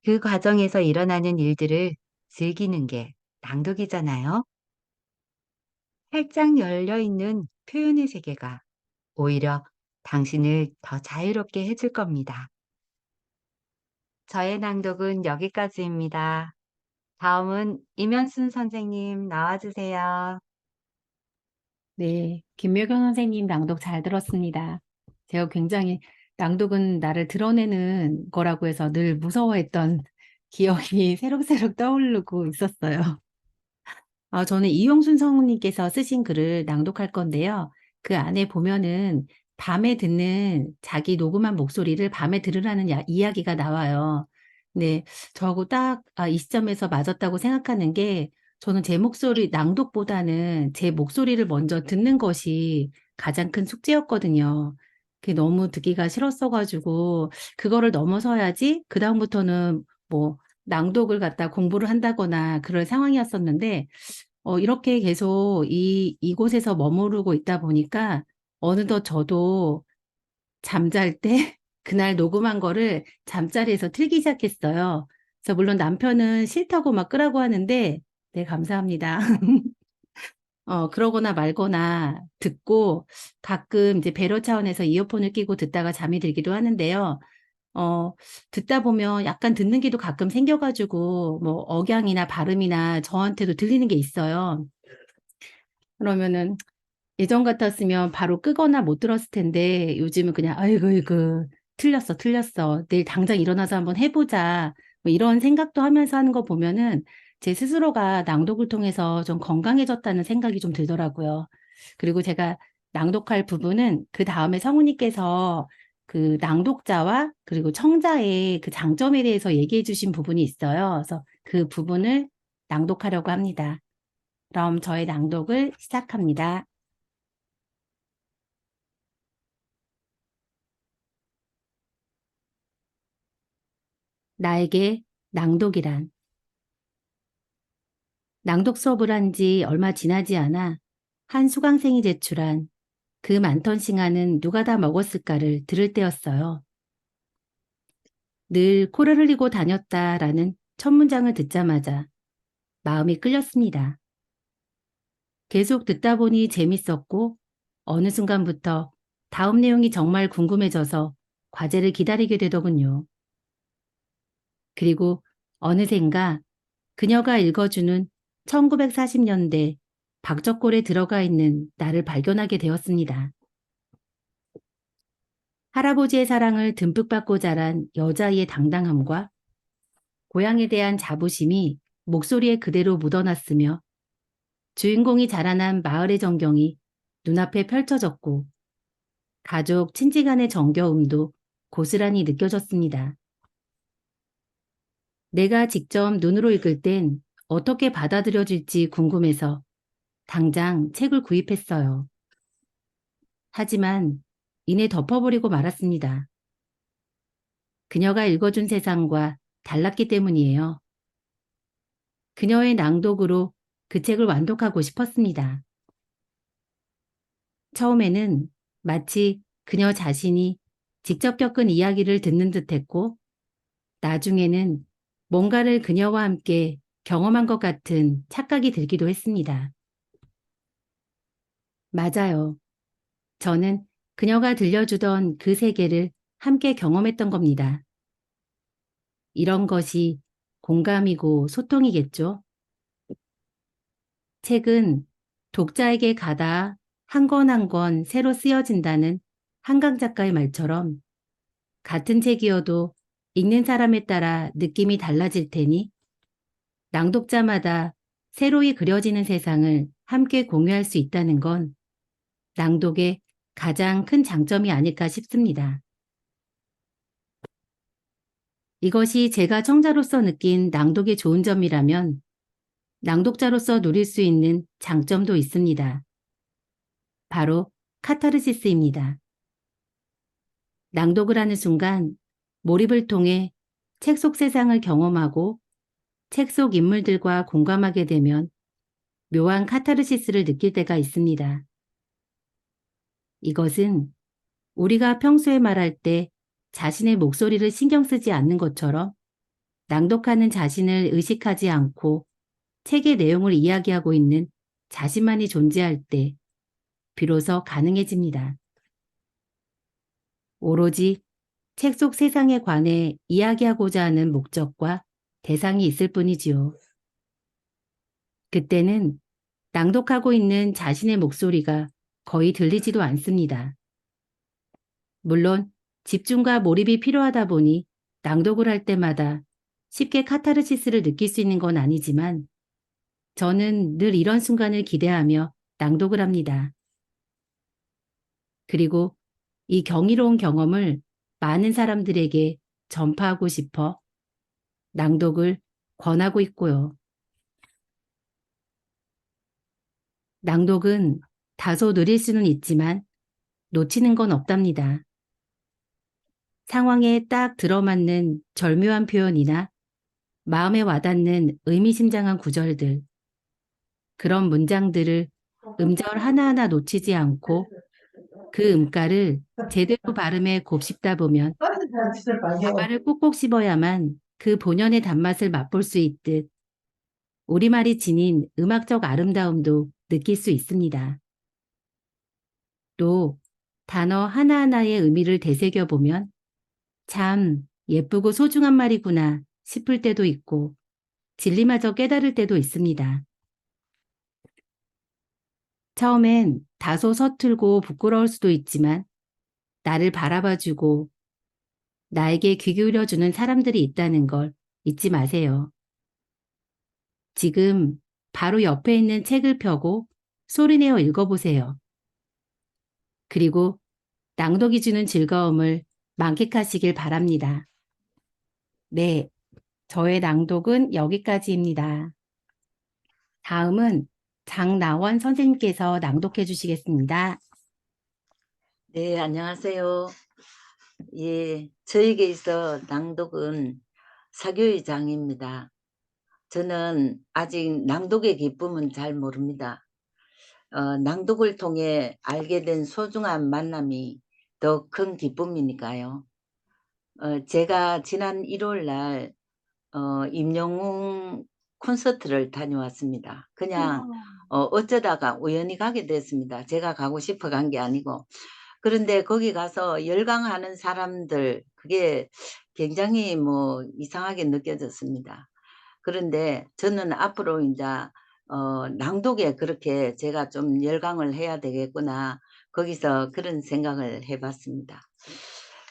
그 과정에서 일어나는 일들을 즐기는 게 낭독이잖아요. 활짝 열려 있는 표현의 세계가 오히려 당신을 더 자유롭게 해줄 겁니다. 저의 낭독은 여기까지입니다. 다음은 임현순 선생님 나와주세요. 네, 김묘경 선생님 낭독 잘 들었습니다. 제가 굉장히 낭독은 나를 드러내는 거라고 해서 늘 무서워했던 기억이 새록새록 떠오르고 있었어요. 저는 이용순 성우님께서 쓰신 글을 낭독할 건데요. 그 안에 보면은 밤에 듣는 자기 녹음한 목소리를 밤에 들으라는 이야기가 나와요. 네, 저하고 딱, 이 시점에서 맞았다고 생각하는 게 저는 제 목소리, 낭독보다는 제 목소리를 먼저 듣는 것이 가장 큰 숙제였거든요. 그게 너무 듣기가 싫었어가지고, 그거를 넘어서야지, 그다음부터는 뭐, 낭독을 갖다 공부를 한다거나 그럴 상황이었었는데, 이렇게 계속 이곳에서 머무르고 있다 보니까 어느덧 저도 잠잘 때 그날 녹음한 거를 잠자리에서 틀기 시작했어요. 그래서 물론 남편은 싫다고 막 끄라고 하는데, 네, 감사합니다. 그러거나 말거나 듣고 가끔 이제 배려 차원에서 이어폰을 끼고 듣다가 잠이 들기도 하는데요. 어, 듣다 보면 약간 듣는 게도 가끔 생겨가지고 뭐 억양이나 발음이나 저한테도 들리는 게 있어요. 그러면은 예전 같았으면 바로 끄거나 못 들었을 텐데 요즘은 그냥 아이고 아이고 틀렸어 내일 당장 일어나서 한번 해보자 뭐 이런 생각도 하면서 하는 거 보면은 제 스스로가 낭독을 통해서 좀 건강해졌다는 생각이 좀 들더라고요. 그리고 제가 낭독할 부분은 그 다음에 성우님께서 그 낭독자와 그리고 청자의 그 장점에 대해서 얘기해 주신 부분이 있어요. 그래서 그 부분을 낭독하려고 합니다. 그럼 저의 낭독을 시작합니다. 나에게 낭독이란. 낭독 수업을 한 지 얼마 지나지 않아 한 수강생이 제출한 그 많던 싱아는 누가 다 먹었을까를 들을 때였어요. 늘 코를 흘리고 다녔다라는 첫 문장을 듣자마자 마음이 끌렸습니다. 계속 듣다 보니 재밌었고 어느 순간부터 다음 내용이 정말 궁금해져서 과제를 기다리게 되더군요. 그리고 어느샌가 그녀가 읽어주는 1940년대 박적골에 들어가 있는 나를 발견하게 되었습니다. 할아버지의 사랑을 듬뿍 받고 자란 여자아이의 당당함과 고향에 대한 자부심이 목소리에 그대로 묻어났으며 주인공이 자라난 마을의 전경이 눈앞에 펼쳐졌고 가족, 친지 간의 정겨움도 고스란히 느껴졌습니다. 내가 직접 눈으로 읽을 땐 어떻게 받아들여질지 궁금해서 당장 책을 구입했어요. 하지만 이내 덮어버리고 말았습니다. 그녀가 읽어준 세상과 달랐기 때문이에요. 그녀의 낭독으로 그 책을 완독하고 싶었습니다. 처음에는 마치 그녀 자신이 직접 겪은 이야기를 듣는 듯했고 나중에는 뭔가를 그녀와 함께 경험한 것 같은 착각이 들기도 했습니다. 맞아요. 저는 그녀가 들려주던 그 세계를 함께 경험했던 겁니다. 이런 것이 공감이고 소통이겠죠. 책은 독자에게 가다 한 권 한 권 새로 쓰여진다는 한강 작가의 말처럼 같은 책이어도 읽는 사람에 따라 느낌이 달라질 테니 낭독자마다 새로이 그려지는 세상을 함께 공유할 수 있다는 건 낭독의 가장 큰 장점이 아닐까 싶습니다. 이것이 제가 청자로서 느낀 낭독의 좋은 점이라면 낭독자로서 누릴 수 있는 장점도 있습니다. 바로 카타르시스입니다. 낭독을 하는 순간 몰입을 통해 책 속 세상을 경험하고 책 속 인물들과 공감하게 되면 묘한 카타르시스를 느낄 때가 있습니다. 이것은 우리가 평소에 말할 때 자신의 목소리를 신경 쓰지 않는 것처럼 낭독하는 자신을 의식하지 않고 책의 내용을 이야기하고 있는 자신만이 존재할 때 비로소 가능해집니다. 오로지 책 속 세상에 관해 이야기하고자 하는 목적과 대상이 있을 뿐이지요. 그때는 낭독하고 있는 자신의 목소리가 거의 들리지도 않습니다. 물론 집중과 몰입이 필요하다 보니 낭독을 할 때마다 쉽게 카타르시스를 느낄 수 있는 건 아니지만 저는 늘 이런 순간을 기대하며 낭독을 합니다. 그리고 이 경이로운 경험을 많은 사람들에게 전파하고 싶어 낭독을 권하고 있고요. 낭독은 다소 느릴 수는 있지만 놓치는 건 없답니다. 상황에 딱 들어맞는 절묘한 표현이나 마음에 와닿는 의미심장한 구절들, 그런 문장들을 음절 하나하나 놓치지 않고 그 음가를 제대로 발음해 곱씹다 보면 가발을 꼭꼭 씹어야만 그 본연의 단맛을 맛볼 수 있듯 우리말이 지닌 음악적 아름다움도 느낄 수 있습니다. 또 단어 하나하나의 의미를 되새겨보면 참 예쁘고 소중한 말이구나 싶을 때도 있고 진리마저 깨달을 때도 있습니다. 처음엔 다소 서툴고 부끄러울 수도 있지만 나를 바라봐주고 나에게 귀 기울여주는 사람들이 있다는 걸 잊지 마세요. 지금 바로 옆에 있는 책을 펴고 소리내어 읽어보세요. 그리고 낭독이 주는 즐거움을 만끽하시길 바랍니다. 네, 저의 낭독은 여기까지입니다. 다음은 장나원 선생님께서 낭독해 주시겠습니다. 네, 안녕하세요. 예, 저에게 있어 낭독은 사교의 장입니다. 저는 아직 낭독의 기쁨은 잘 모릅니다. 낭독을 통해 알게 된 소중한 만남이 더 큰 기쁨이니까요. 제가 지난 1월 날 임영웅 콘서트를 다녀왔습니다. 그냥 어쩌다가 우연히 가게 됐습니다. 제가 가고 싶어 간 게 아니고. 그런데 거기 가서 열광하는 사람들, 그게 굉장히 뭐 이상하게 느껴졌습니다. 그런데 저는 앞으로 이제 낭독에 그렇게 제가 좀 열광을 해야 되겠구나. 거기서 그런 생각을 해봤습니다.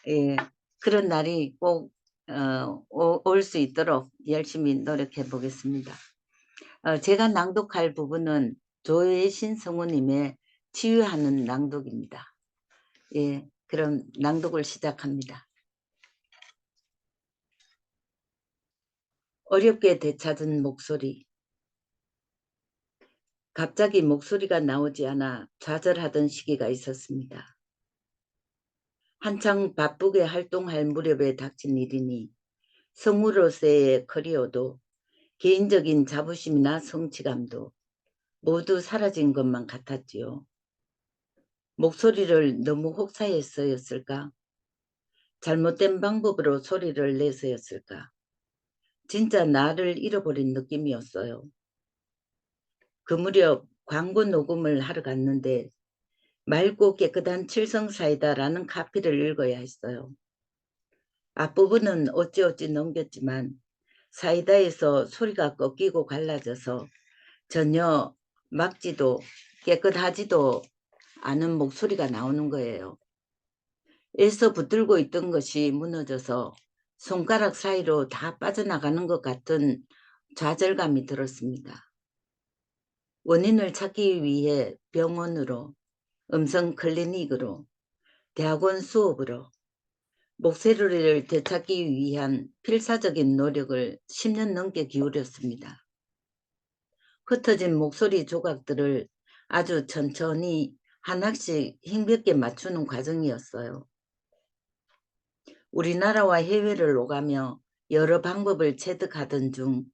예, 그런 날이 꼭 올 수 있도록 열심히 노력해 보겠습니다. 제가 낭독할 부분은 조혜신 성우님의 치유하는 낭독입니다. 예, 그럼 낭독을 시작합니다. 어렵게 되찾은 목소리. 갑자기 목소리가 나오지 않아 좌절하던 시기가 있었습니다. 한창 바쁘게 활동할 무렵에 닥친 일이니 성우로서의 커리어도 개인적인 자부심이나 성취감도 모두 사라진 것만 같았지요. 목소리를 너무 혹사해서였을까? 잘못된 방법으로 소리를 내서였을까? 진짜 나를 잃어버린 느낌이었어요. 그 무렵 광고 녹음을 하러 갔는데 맑고 깨끗한 칠성사이다라는 카피를 읽어야 했어요. 앞부분은 어찌어찌 넘겼지만 사이다에서 소리가 꺾이고 갈라져서 전혀 맑지도 깨끗하지도 않은 목소리가 나오는 거예요. 애써 붙들고 있던 것이 무너져서 손가락 사이로 다 빠져나가는 것 같은 좌절감이 들었습니다. 원인을 찾기 위해 병원으로 음성 클리닉으로, 대학원 수업으로 목소리를 되찾기 위한 필사적인 노력을 10년 넘게 기울였습니다. 흩어진 목소리 조각들을 아주 천천히 하나씩 힘겹게 맞추는 과정이었어요. 우리나라와 해외를 오가며 여러 방법을 체득하던 중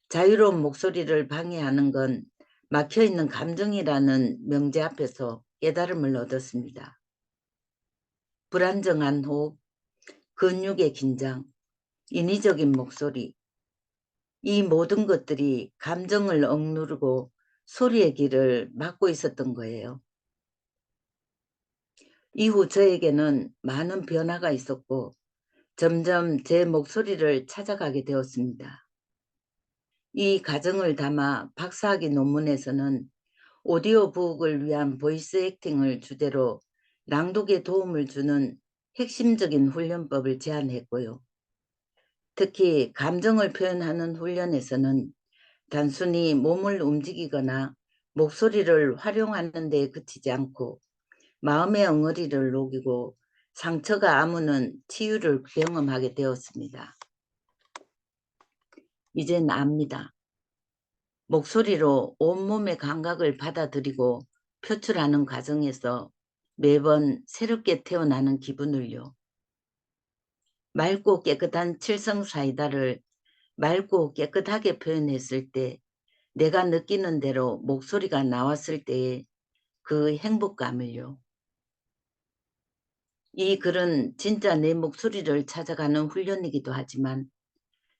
자유로운 목소리를 방해하는 건 막혀있는 감정이라는 명제 앞에서 깨달음을 얻었습니다. 불안정한 호흡, 근육의 긴장, 인위적인 목소리, 이 모든 것들이 감정을 억누르고 소리의 길을 막고 있었던 거예요. 이후 저에게는 많은 변화가 있었고 점점 제 목소리를 찾아가게 되었습니다. 이 과정을 담아 박사학위 논문에서는 오디오북을 위한 보이스 액팅을 주제로 낭독에 도움을 주는 핵심적인 훈련법을 제안했고요. 특히 감정을 표현하는 훈련에서는 단순히 몸을 움직이거나 목소리를 활용하는 데 그치지 않고 마음의 엉어리를 녹이고 상처가 아무는 치유를 경험하게 되었습니다. 이젠 압니다. 목소리로 온몸의 감각을 받아들이고 표출하는 과정에서 매번 새롭게 태어나는 기분을요. 맑고 깨끗한 칠성사이다를 맑고 깨끗하게 표현했을 때 내가 느끼는 대로 목소리가 나왔을 때의 그 행복감을요. 이 글은 진짜 내 목소리를 찾아가는 훈련이기도 하지만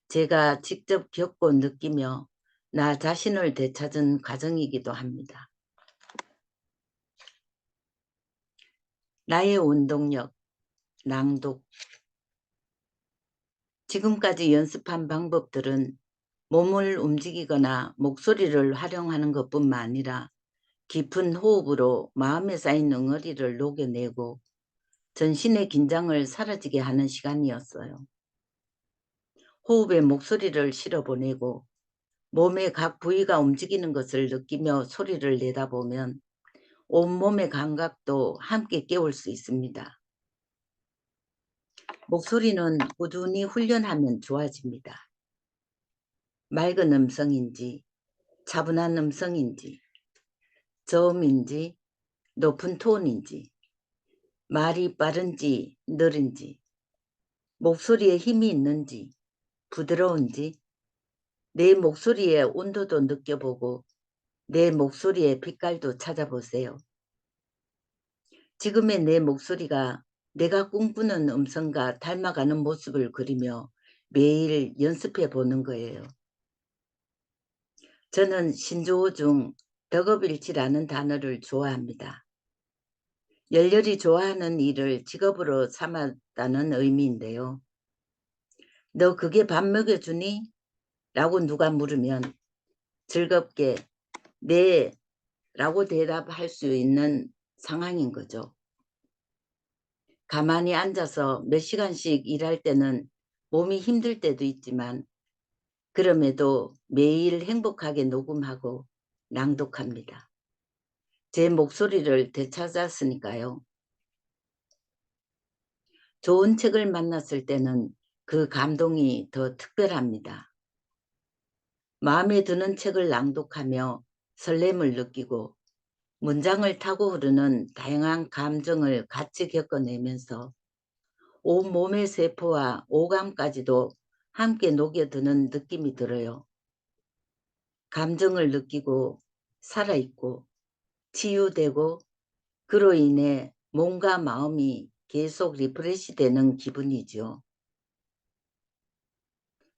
제가 직접 겪고 느끼며 나 자신을 되찾은 과정이기도 합니다. 나의 원동력, 낭독. 지금까지 연습한 방법들은 몸을 움직이거나 목소리를 활용하는 것뿐만 아니라 깊은 호흡으로 마음에 쌓인 엉어리를 녹여내고 전신의 긴장을 사라지게 하는 시간이었어요. 호흡에 목소리를 실어보내고 몸의 각 부위가 움직이는 것을 느끼며 소리를 내다보면 온몸의 감각도 함께 깨울 수 있습니다. 목소리는 꾸준히 훈련하면 좋아집니다. 맑은 음성인지 차분한 음성인지 저음인지 높은 톤인지 말이 빠른지 느린지 목소리에 힘이 있는지 부드러운지 내 목소리의 온도도 느껴보고 내 목소리의 빛깔도 찾아보세요. 지금의 내 목소리가 내가 꿈꾸는 음성과 닮아가는 모습을 그리며 매일 연습해 보는 거예요. 저는 신조어 중 덕업일치라는 단어를 좋아합니다. 열렬히 좋아하는 일을 직업으로 삼았다는 의미인데요. 너 그게 밥 먹여주니? 라고 누가 물으면 즐겁게 네 라고 대답할 수 있는 상황인 거죠. 가만히 앉아서 몇 시간씩 일할 때는 몸이 힘들 때도 있지만 그럼에도 매일 행복하게 녹음하고 낭독합니다. 제 목소리를 되찾았으니까요. 좋은 책을 만났을 때는 그 감동이 더 특별합니다. 마음에 드는 책을 낭독하며 설렘을 느끼고 문장을 타고 흐르는 다양한 감정을 같이 겪어내면서 온몸의 세포와 오감까지도 함께 녹여드는 느낌이 들어요. 감정을 느끼고 살아있고 치유되고 그로 인해 몸과 마음이 계속 리프레시 되는 기분이죠.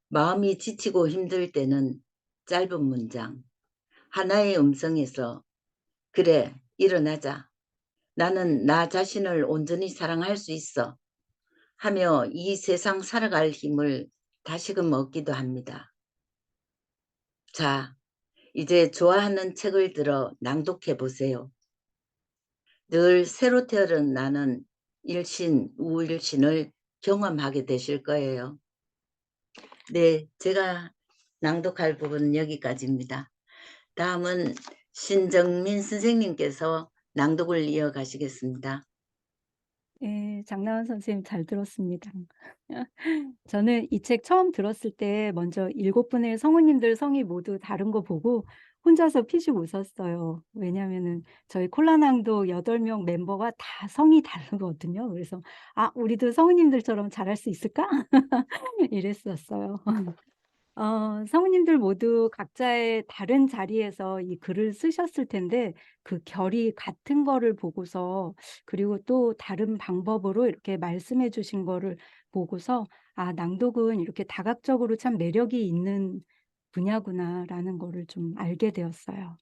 마음이 지치고 힘들 때는 짧은 문장, 하나의 음성에서 그래, 일어나자. 나는 나 자신을 온전히 사랑할 수 있어. 하며 이 세상 살아갈 힘을 다시금 얻기도 합니다. 자, 이제 좋아하는 책을 들어 낭독해 보세요. 늘 새로 태어난 일신, 우일신을 경험하게 되실 거예요. 네, 제가 낭독할 부분은 여기까지입니다. 다음은 신정민 선생님께서 낭독을 이어가시겠습니다. 네, 장나원 선생님 잘 들었습니다. 저는 이 책 처음 들었을 때 먼저 7분의 성우님들 성이 모두 다른 거 보고 혼자서 피식 웃었어요. 왜냐하면은 저희 콜라낭도 8명 멤버가 다 성이 다르거든요. 그래서 '아 우리도 성우님들처럼 잘할 수 있을까?' 이랬었어요. 성우님들 모두 각자의 다른 자리에서 이 글을 쓰셨을 텐데 그 결이 같은 거를 보고서 그리고 또 다른 방법으로 이렇게 말씀해 주신 거를 보고서 '아 낭독은 이렇게 다각적으로 참 매력이 있는 분야구나.'라는 거를 좀 알게 되었어요.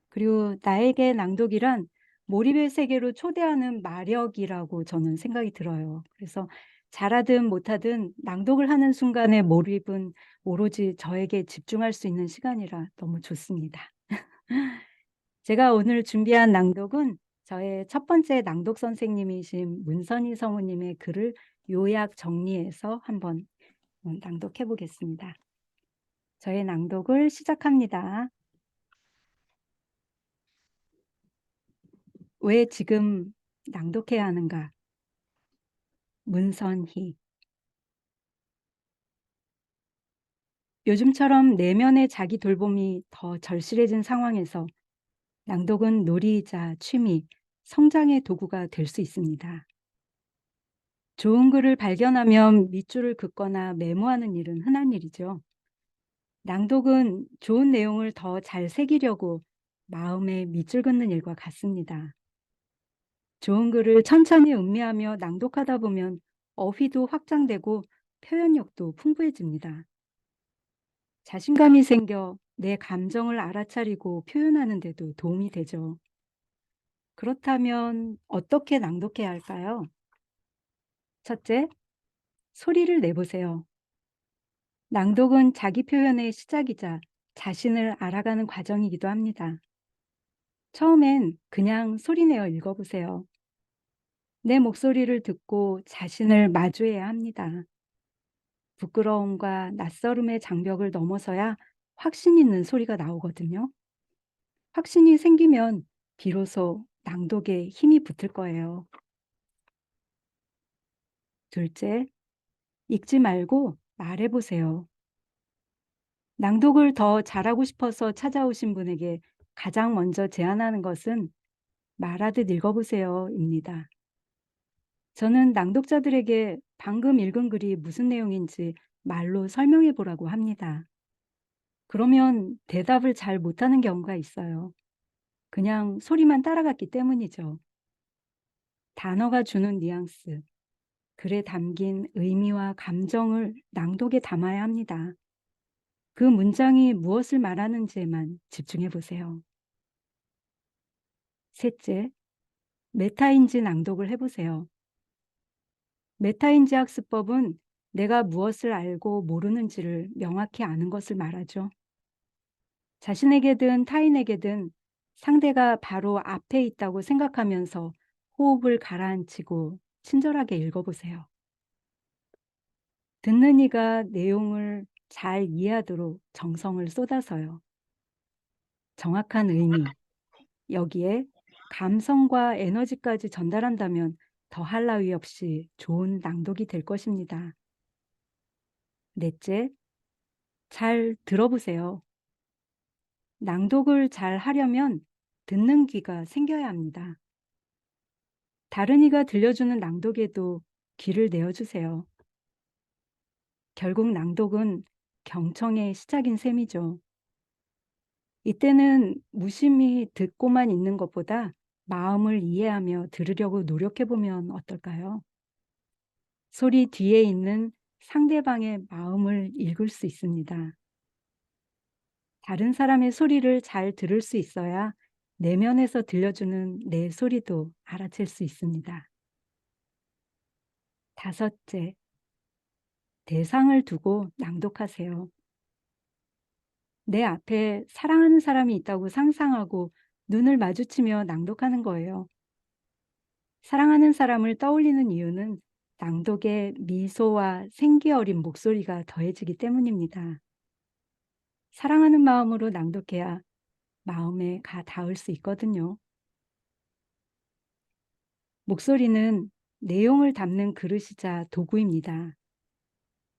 그리고 나에게 낭독이란 몰입의 세계로 초대하는 마력이라고 저는 생각이 들어요. 그래서 잘하든 못하든 낭독을 하는 순간의 몰입은 오로지 저에게 집중할 수 있는 시간이라 너무 좋습니다. 제가 오늘 준비한 낭독은 저의 첫 번째 낭독 선생님이신 문선희 성우님의 글을 요약 정리해서 한번 낭독해 보겠습니다. 저의 낭독을 시작합니다. 왜 지금 낭독해야 하는가? 문선희. 요즘처럼 내면의 자기 돌봄이 더 절실해진 상황에서 낭독은 놀이이자 취미, 성장의 도구가 될 수 있습니다. 좋은 글을 발견하면 밑줄을 긋거나 메모하는 일은 흔한 일이죠. 낭독은 좋은 내용을 더 잘 새기려고 마음에 밑줄 긋는 일과 같습니다. 좋은 글을 천천히 음미하며 낭독하다 보면 어휘도 확장되고 표현력도 풍부해집니다. 자신감이 생겨 내 감정을 알아차리고 표현하는 데도 도움이 되죠. 그렇다면 어떻게 낭독해야 할까요? 첫째, 소리를 내보세요. 낭독은 자기 표현의 시작이자 자신을 알아가는 과정이기도 합니다. 처음엔 그냥 소리내어 읽어보세요. 내 목소리를 듣고 자신을 마주해야 합니다. 부끄러움과 낯설음의 장벽을 넘어서야 확신 있는 소리가 나오거든요. 확신이 생기면 비로소 낭독에 힘이 붙을 거예요. 둘째, 읽지 말고 말해보세요. 낭독을 더 잘하고 싶어서 찾아오신 분에게 가장 먼저 제안하는 것은 말하듯 읽어보세요입니다. 저는 낭독자들에게 방금 읽은 글이 무슨 내용인지 말로 설명해 보라고 합니다. 그러면 대답을 잘 못하는 경우가 있어요. 그냥 소리만 따라갔기 때문이죠. 단어가 주는 뉘앙스, 글에 담긴 의미와 감정을 낭독에 담아야 합니다. 그 문장이 무엇을 말하는지에만 집중해 보세요. 셋째, 메타인지 낭독을 해보세요. 메타인지 학습법은 내가 무엇을 알고 모르는지를 명확히 아는 것을 말하죠. 자신에게든 타인에게든 상대가 바로 앞에 있다고 생각하면서 호흡을 가라앉히고 친절하게 읽어보세요. 듣는 이가 내용을 잘 이해하도록 정성을 쏟아서요. 정확한 의미, 여기에 감성과 에너지까지 전달한다면 더할 나위 없이 좋은 낭독이 될 것입니다. 넷째, 잘 들어보세요. 낭독을 잘 하려면 듣는 귀가 생겨야 합니다. 다른 이가 들려주는 낭독에도 귀를 내어주세요. 결국 낭독은 경청의 시작인 셈이죠. 이때는 무심히 듣고만 있는 것보다 마음을 이해하며 들으려고 노력해보면 어떨까요? 소리 뒤에 있는 상대방의 마음을 읽을 수 있습니다. 다른 사람의 소리를 잘 들을 수 있어야 내면에서 들려주는 내 소리도 알아챌 수 있습니다. 다섯째, 대상을 두고 낭독하세요. 내 앞에 사랑하는 사람이 있다고 상상하고 눈을 마주치며 낭독하는 거예요. 사랑하는 사람을 떠올리는 이유는 낭독에 미소와 생기 어린 목소리가 더해지기 때문입니다. 사랑하는 마음으로 낭독해야 마음에 가 닿을 수 있거든요. 목소리는 내용을 담는 그릇이자 도구입니다.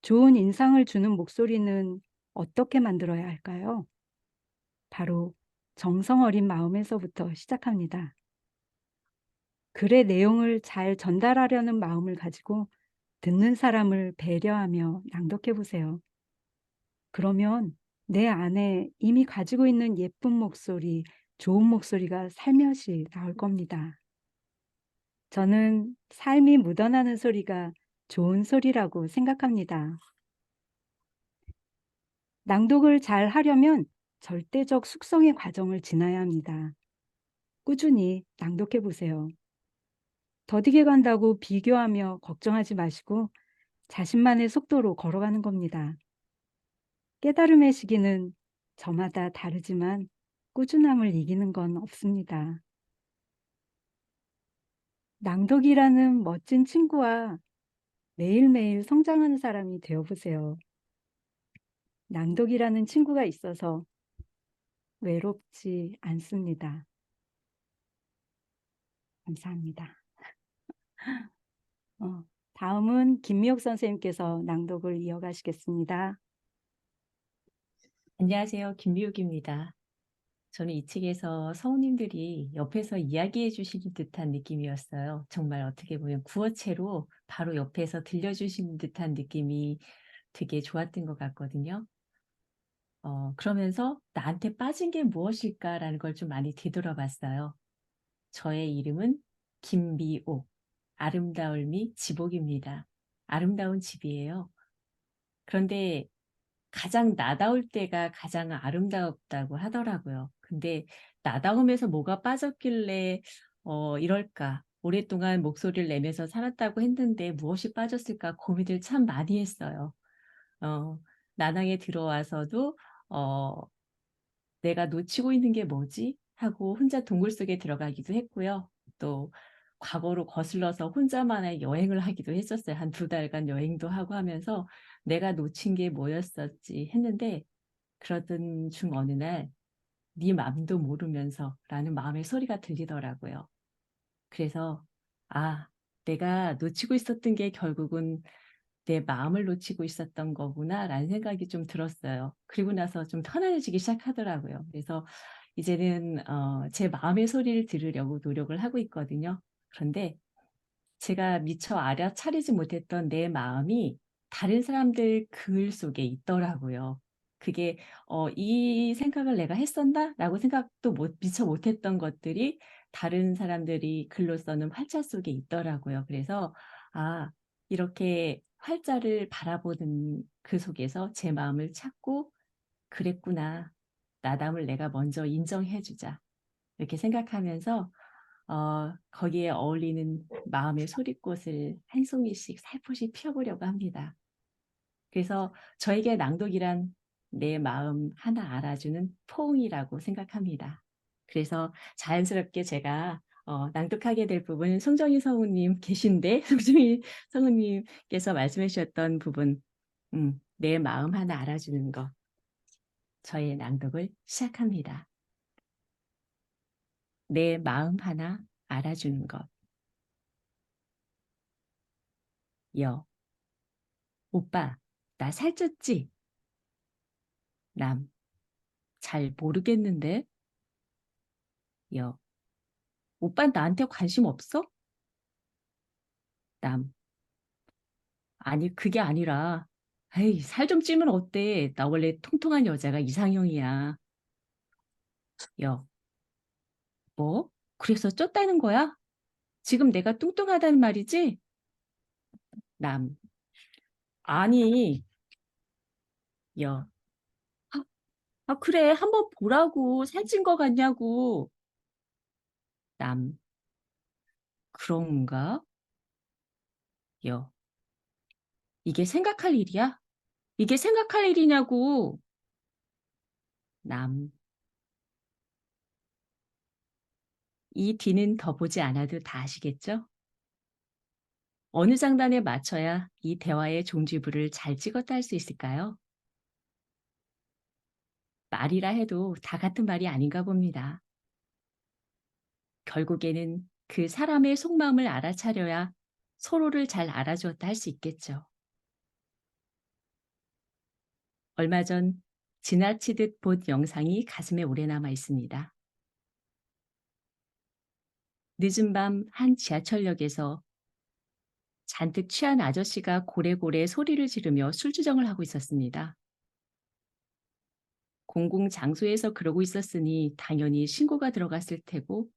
좋은 인상을 주는 목소리는 어떻게 만들어야 할까요? 바로 정성 어린 마음에서부터 시작합니다. 글의 내용을 잘 전달하려는 마음을 가지고 듣는 사람을 배려하며 낭독해 보세요. 그러면 내 안에 이미 가지고 있는 예쁜 목소리, 좋은 목소리가 살며시 나올 겁니다. 저는 삶이 묻어나는 소리가 좋은 소리라고 생각합니다. 낭독을 잘 하려면 절대적 숙성의 과정을 지나야 합니다. 꾸준히 낭독해 보세요. 더디게 간다고 비교하며 걱정하지 마시고 자신만의 속도로 걸어가는 겁니다. 깨달음의 시기는 저마다 다르지만 꾸준함을 이기는 건 없습니다. 낭독이라는 멋진 친구와 매일매일 성장하는 사람이 되어보세요. 낭독이라는 친구가 있어서 외롭지 않습니다. 감사합니다. 다음은 김미옥 선생님께서 낭독을 이어가시겠습니다. 안녕하세요. 김미옥입니다. 저는 이 책에서 성우님들이 옆에서 이야기해 주시는 듯한 느낌이었어요. 정말 어떻게 보면 구어체로 바로 옆에서 들려주시는 듯한 느낌이 되게 좋았던 것 같거든요. 그러면서 나한테 빠진 게 무엇일까라는 걸 좀 많이 되돌아봤어요. 저의 이름은 김미옥, 아름다울미 지복입니다. 아름다운 집이에요. 그런데 가장 나다울 때가 가장 아름답다고 하더라고요. 근데 나다움에서 뭐가 빠졌길래 이럴까? 오랫동안 목소리를 내면서 살았다고 했는데 무엇이 빠졌을까 고민을 참 많이 했어요. 나낭에 들어와서도 어, 내가 놓치고 있는 게 뭐지? 하고 혼자 동굴 속에 들어가기도 했고요. 또 과거로 거슬러서 혼자만의 여행을 하기도 했었어요. 한 2달간 여행도 하고 하면서 내가 놓친 게 뭐였었지 했는데 그러던 중 어느 날 네 맘도 모르면서 라는 마음의 소리가 들리더라고요. 그래서 아, 내가 놓치고 있었던 게 결국은 내 마음을 놓치고 있었던 거구나라는 생각이 좀 들었어요. 그리고 나서 좀 편안해지기 시작하더라고요. 그래서 이제는 제 마음의 소리를 들으려고 노력을 하고 있거든요. 그런데 제가 미처 알아차리지 못했던 내 마음이 다른 사람들 글 속에 있더라고요. 그게 '이 생각을 내가 했었나?'라고 생각도 미처 못했던 것들이 다른 사람들이 글로 써는 활자 속에 있더라고요. 그래서 아, 이렇게 활자를 바라보는 그 속에서 제 마음을 찾고 '그랬구나. 나담을 내가 먼저 인정해 주자.' 이렇게 생각하면서 거기에 어울리는 마음의 소리꽃을 한 송이씩 살포시 피워보려고 합니다. 그래서 저에게 낭독이란 내 마음 하나 알아주는 포옹이라고 생각합니다. 그래서 자연스럽게 제가 낭독하게 될 부분은 송정희 성우님 계신데 송정희 성우님께서 말씀해 주셨던 부분, 내 마음 하나 알아주는 것, 저의 낭독을 시작합니다. 내 마음 하나 알아주는 것. 오빠, 나 살쪘지? 남, 잘 모르겠는데? 여, 오빠 나한테 관심 없어? 남, 아니, 그게 아니라, 에이, 살 좀 찌면 어때? 나 원래 통통한 여자가 이상형이야. 여, 뭐? 그래서 쪘다는 거야? 지금 내가 뚱뚱하다는 말이지? 남, 아니, 여, 그래, 한번 보라고, 살찐 거 같냐고. 남, 그런가? 여, 이게 생각할 일이야? 이게 생각할 일이냐고. 남, 이 뒤는 더 보지 않아도 다 아시겠죠? 어느 장단에 맞춰야 이 대화의 종지부를 잘 찍었다 할 수 있을까요? 말이라 해도 다 같은 말이 아닌가 봅니다. 결국에는 그 사람의 속마음을 알아차려야 서로를 잘 알아주었다 할 수 있겠죠. 얼마 전 지나치듯 본 영상이 가슴에 오래 남아 있습니다. 늦은 밤 한 지하철역에서 잔뜩 취한 아저씨가 고래고래 소리를 지르며 술주정을 하고 있었습니다. 공공장소에서 그러고 있었으니 당연히 신고가 들어갔을 테고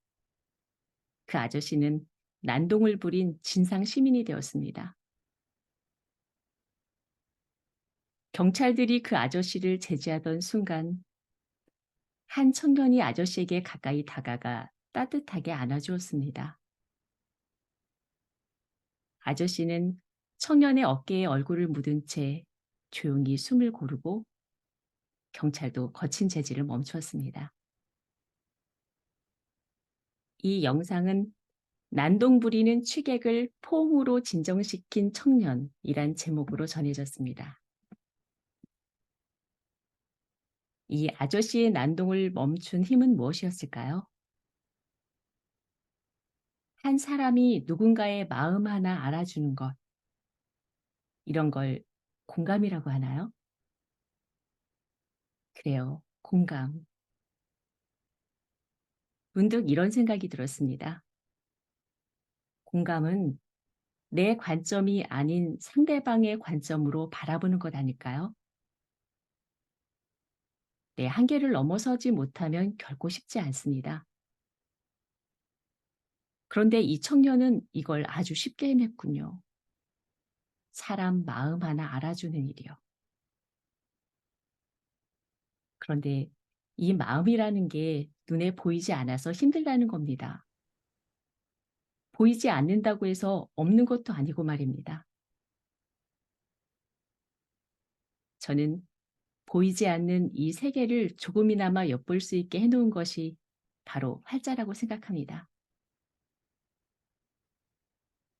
그 아저씨는 난동을 부린 진상 시민이 되었습니다. 경찰들이 그 아저씨를 제지하던 순간 한 청년이 아저씨에게 가까이 다가가 따뜻하게 안아주었습니다. 아저씨는 청년의 어깨에 얼굴을 묻은 채 조용히 숨을 고르고 경찰도 거친 제지를 멈추었습니다. 이 영상은 난동 부리는 취객을 포옹으로 진정시킨 청년이란 제목으로 전해졌습니다. 이 아저씨의 난동을 멈춘 힘은 무엇이었을까요? 한 사람이 누군가의 마음 하나 알아주는 것, 이런 걸 공감이라고 하나요? 그래요, 공감. 문득 이런 생각이 들었습니다. 공감은 내 관점이 아닌 상대방의 관점으로 바라보는 것 아닐까요? 내 한계를 넘어서지 못하면 결코 쉽지 않습니다. 그런데 이 청년은 이걸 아주 쉽게 해냈군요. 사람 마음 하나 알아주는 일이요. 그런데 이 마음이라는 게 눈에 보이지 않아서 힘들다는 겁니다. 보이지 않는다고 해서 없는 것도 아니고 말입니다. 저는 보이지 않는 이 세계를 조금이나마 엿볼 수 있게 해놓은 것이 바로 활자라고 생각합니다.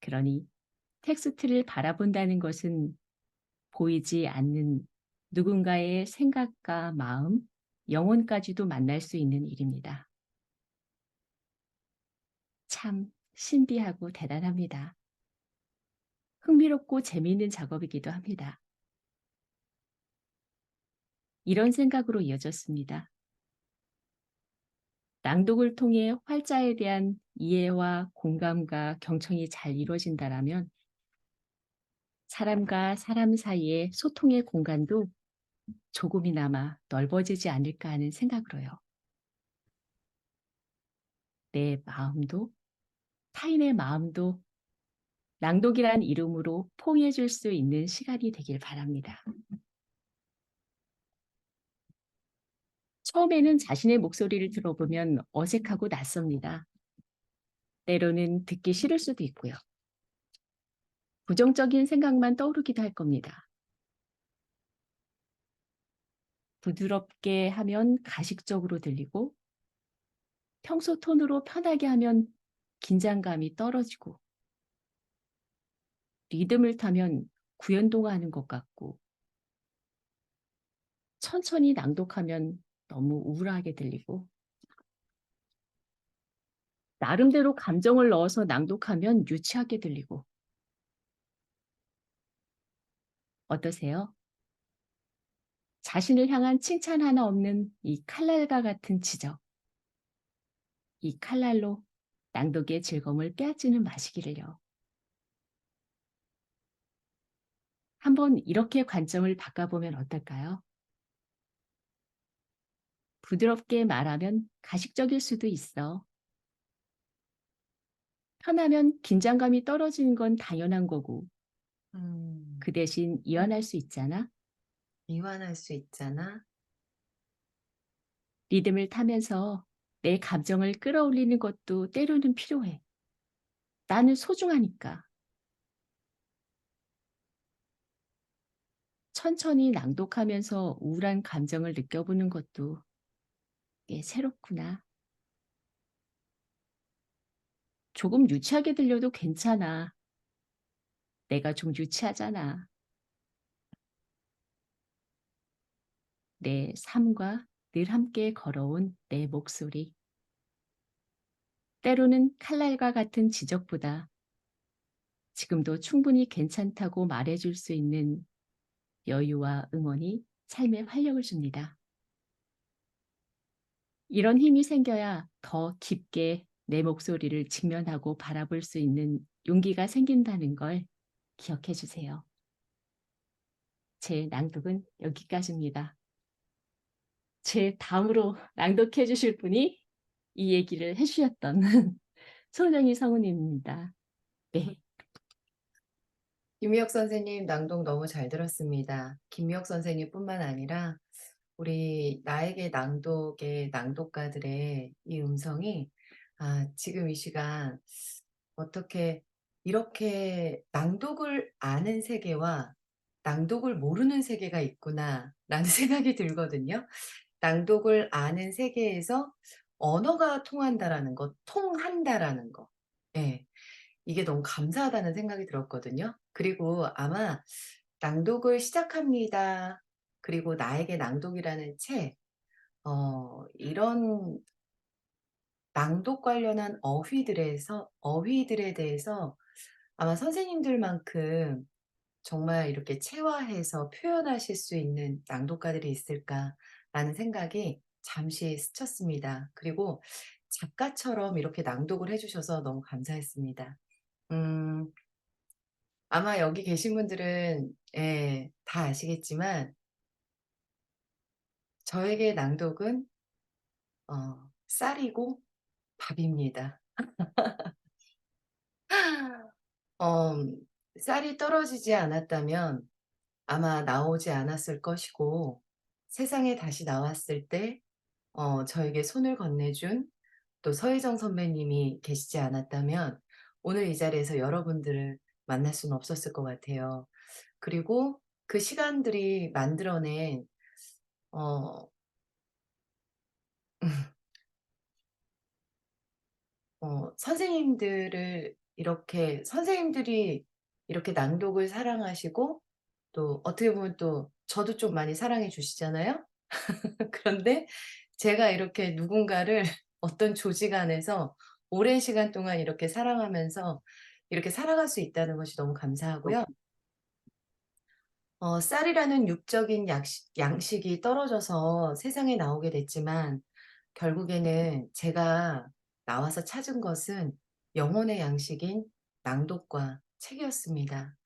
그러니 텍스트를 바라본다는 것은 보이지 않는 누군가의 생각과 마음, 영혼까지도 만날 수 있는 일입니다. 참 신비하고 대단합니다. 흥미롭고 재미있는 작업이기도 합니다. 이런 생각으로 이어졌습니다. 낭독을 통해 활자에 대한 이해와 공감과 경청이 잘 이루어진다라면 사람과 사람 사이의 소통의 공간도 조금이나마 넓어지지 않을까 하는 생각으로요. 내 마음도 타인의 마음도 낭독이란 이름으로 포옹해 줄 수 있는 시간이 되길 바랍니다. 처음에는 자신의 목소리를 들어보면 어색하고 낯섭니다. 때로는 듣기 싫을 수도 있고요. 부정적인 생각만 떠오르기도 할 겁니다. 부드럽게 하면 가식적으로 들리고 평소 톤으로 편하게 하면 긴장감이 떨어지고 리듬을 타면 구연동화하는 것 같고 천천히 낭독하면 너무 우울하게 들리고 나름대로 감정을 넣어서 낭독하면 유치하게 들리고 어떠세요? 자신을 향한 칭찬 하나 없는 이 칼날과 같은 지적. 이 칼날로 낭독의 즐거움을 빼앗지는 마시기를요. 한번 이렇게 관점을 바꿔보면 어떨까요? 부드럽게 말하면 가식적일 수도 있어. 편하면 긴장감이 떨어지는 건 당연한 거고 그 대신 이완할 수 있잖아. 이완할 수 있잖아. 리듬을 타면서 내 감정을 끌어올리는 것도 때로는 필요해. 나는 소중하니까. 천천히 낭독하면서 우울한 감정을 느껴보는 것도 꽤 새롭구나. 조금 유치하게 들려도 괜찮아. 내가 좀 유치하잖아. 내 삶과 늘 함께 걸어온 내 목소리. 때로는 칼날과 같은 지적보다 지금도 충분히 괜찮다고 말해줄 수 있는 여유와 응원이 삶에 활력을 줍니다. 이런 힘이 생겨야 더 깊게 내 목소리를 직면하고 바라볼 수 있는 용기가 생긴다는 걸 기억해 주세요. 제 낭독은 여기까지입니다. 제 다음으로 낭독해 주실 분이 이 얘기를 해주셨던 손정희 성우님입니다. 네. 김미혁 선생님 낭독 너무 잘 들었습니다. 김미혁 선생님뿐만 아니라 우리 나에게 낭독의 낭독가들의 이 음성이 지금 이 시간 어떻게 이렇게 낭독을 아는 세계와 낭독을 모르는 세계가 있구나라는 생각이 들거든요. 낭독을 아는 세계에서 언어가 통한다라는 것, 통한다라는 거. 예. 이게 너무 감사하다는 생각이 들었거든요. 그리고 아마 낭독을 시작합니다. 그리고 나에게 낭독이라는 책, 이런 낭독 관련한 어휘들에 대해서 아마 선생님들만큼 정말 이렇게 체화해서 표현하실 수 있는 낭독가들이 있을까라는 생각이 잠시 스쳤습니다. 그리고 작가처럼 이렇게 낭독을 해주셔서 너무 감사했습니다. 음, 아마 여기 계신 분들은 예, 다 아시겠지만 저에게 낭독은 쌀이고 밥입니다. 어, 쌀이 떨어지지 않았다면 아마 나오지 않았을 것이고 세상에 다시 나왔을 때 저에게 손을 건네준 또 서혜정 선배님이 계시지 않았다면 오늘 이 자리에서 여러분들을 만날 수는 없었을 것 같아요. 그리고 그 시간들이 만들어낸 어, 선생님들이 이렇게 낭독을 사랑하시고 또 어떻게 보면 또 저도 좀 많이 사랑해 주시잖아요. 그런데 제가 이렇게 누군가를 어떤 조직 안에서 오랜 시간 동안 이렇게 사랑하면서 이렇게 살아갈 수 있다는 것이 너무 감사하고요. 쌀이라는 육적인 양식이 떨어져서 세상에 나오게 됐지만 결국에는 제가 나와서 찾은 것은 영혼의 양식인 낭독과 책이었습니다.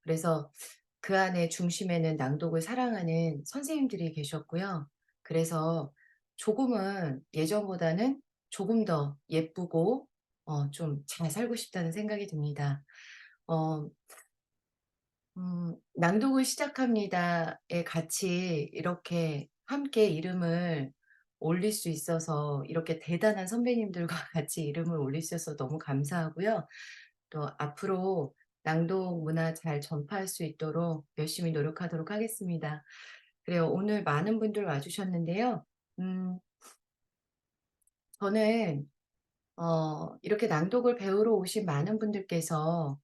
그래서 그 안에 중심에는 낭독을 사랑하는 선생님들이 계셨고요. 그래서 조금은 예전보다는 조금 더 예쁘고 좀 잘 살고 싶다는 생각이 듭니다. 어, 낭독을 시작합니다에 같이 이렇게 함께 이름을 올릴 수 있어서 이렇게 대단한 선배님들과 같이 이름을 올릴 수 있어서 너무 감사하고요. 또 앞으로 낭독 문화 잘 전파할 수 있도록 열심히 노력하도록 하겠습니다. 그래요. 오늘 많은 분들 와주셨는데요. 음, 저는 이렇게 낭독을 배우러 오신 많은 분들께서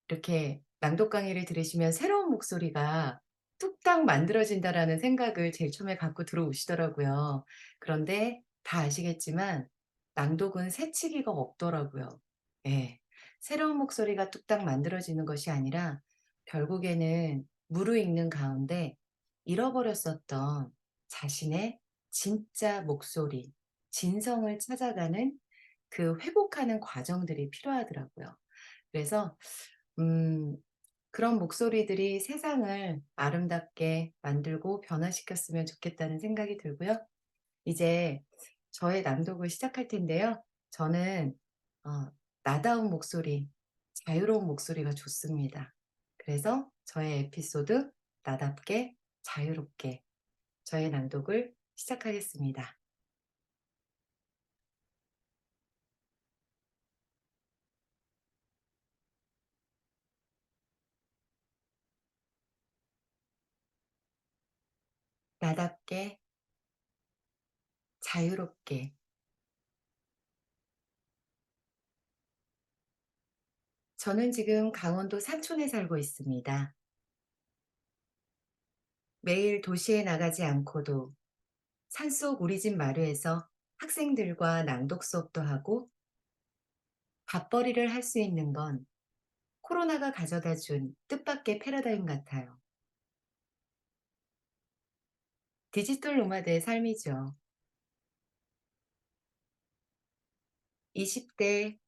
이렇게 낭독 강의를 들으시면 새로운 목소리가 뚝딱 만들어진다라는 생각을 제일 처음에 갖고 들어오시더라고요. 그런데 다 아시겠지만 낭독은 새치기가 없더라고요. 예. 새로운 목소리가 뚝딱 만들어지는 것이 아니라 결국에는 무르익는 가운데 잃어버렸었던 자신의 진짜 목소리, 진성을 찾아가는 그 회복하는 과정들이 필요하더라고요. 그래서 음, 그런 목소리들이 세상을 아름답게 만들고 변화시켰으면 좋겠다는 생각이 들고요. 이제 저의 낭독을 시작할 텐데요. 저는 나다운 목소리, 자유로운 목소리가 좋습니다. 그래서 저의 에피소드 나답게 자유롭게 저의 낭독을 시작하겠습니다. 나답게 자유롭게 저는 지금 강원도 산촌에 살고 있습니다. 매일 도시에 나가지 않고도 산속 우리 집 마루에서 학생들과 낭독 수업도 하고 밥벌이를 할 수 있는 건 코로나가 가져다 준 뜻밖의 패러다임 같아요. 디지털 노마드의 삶이죠. 20대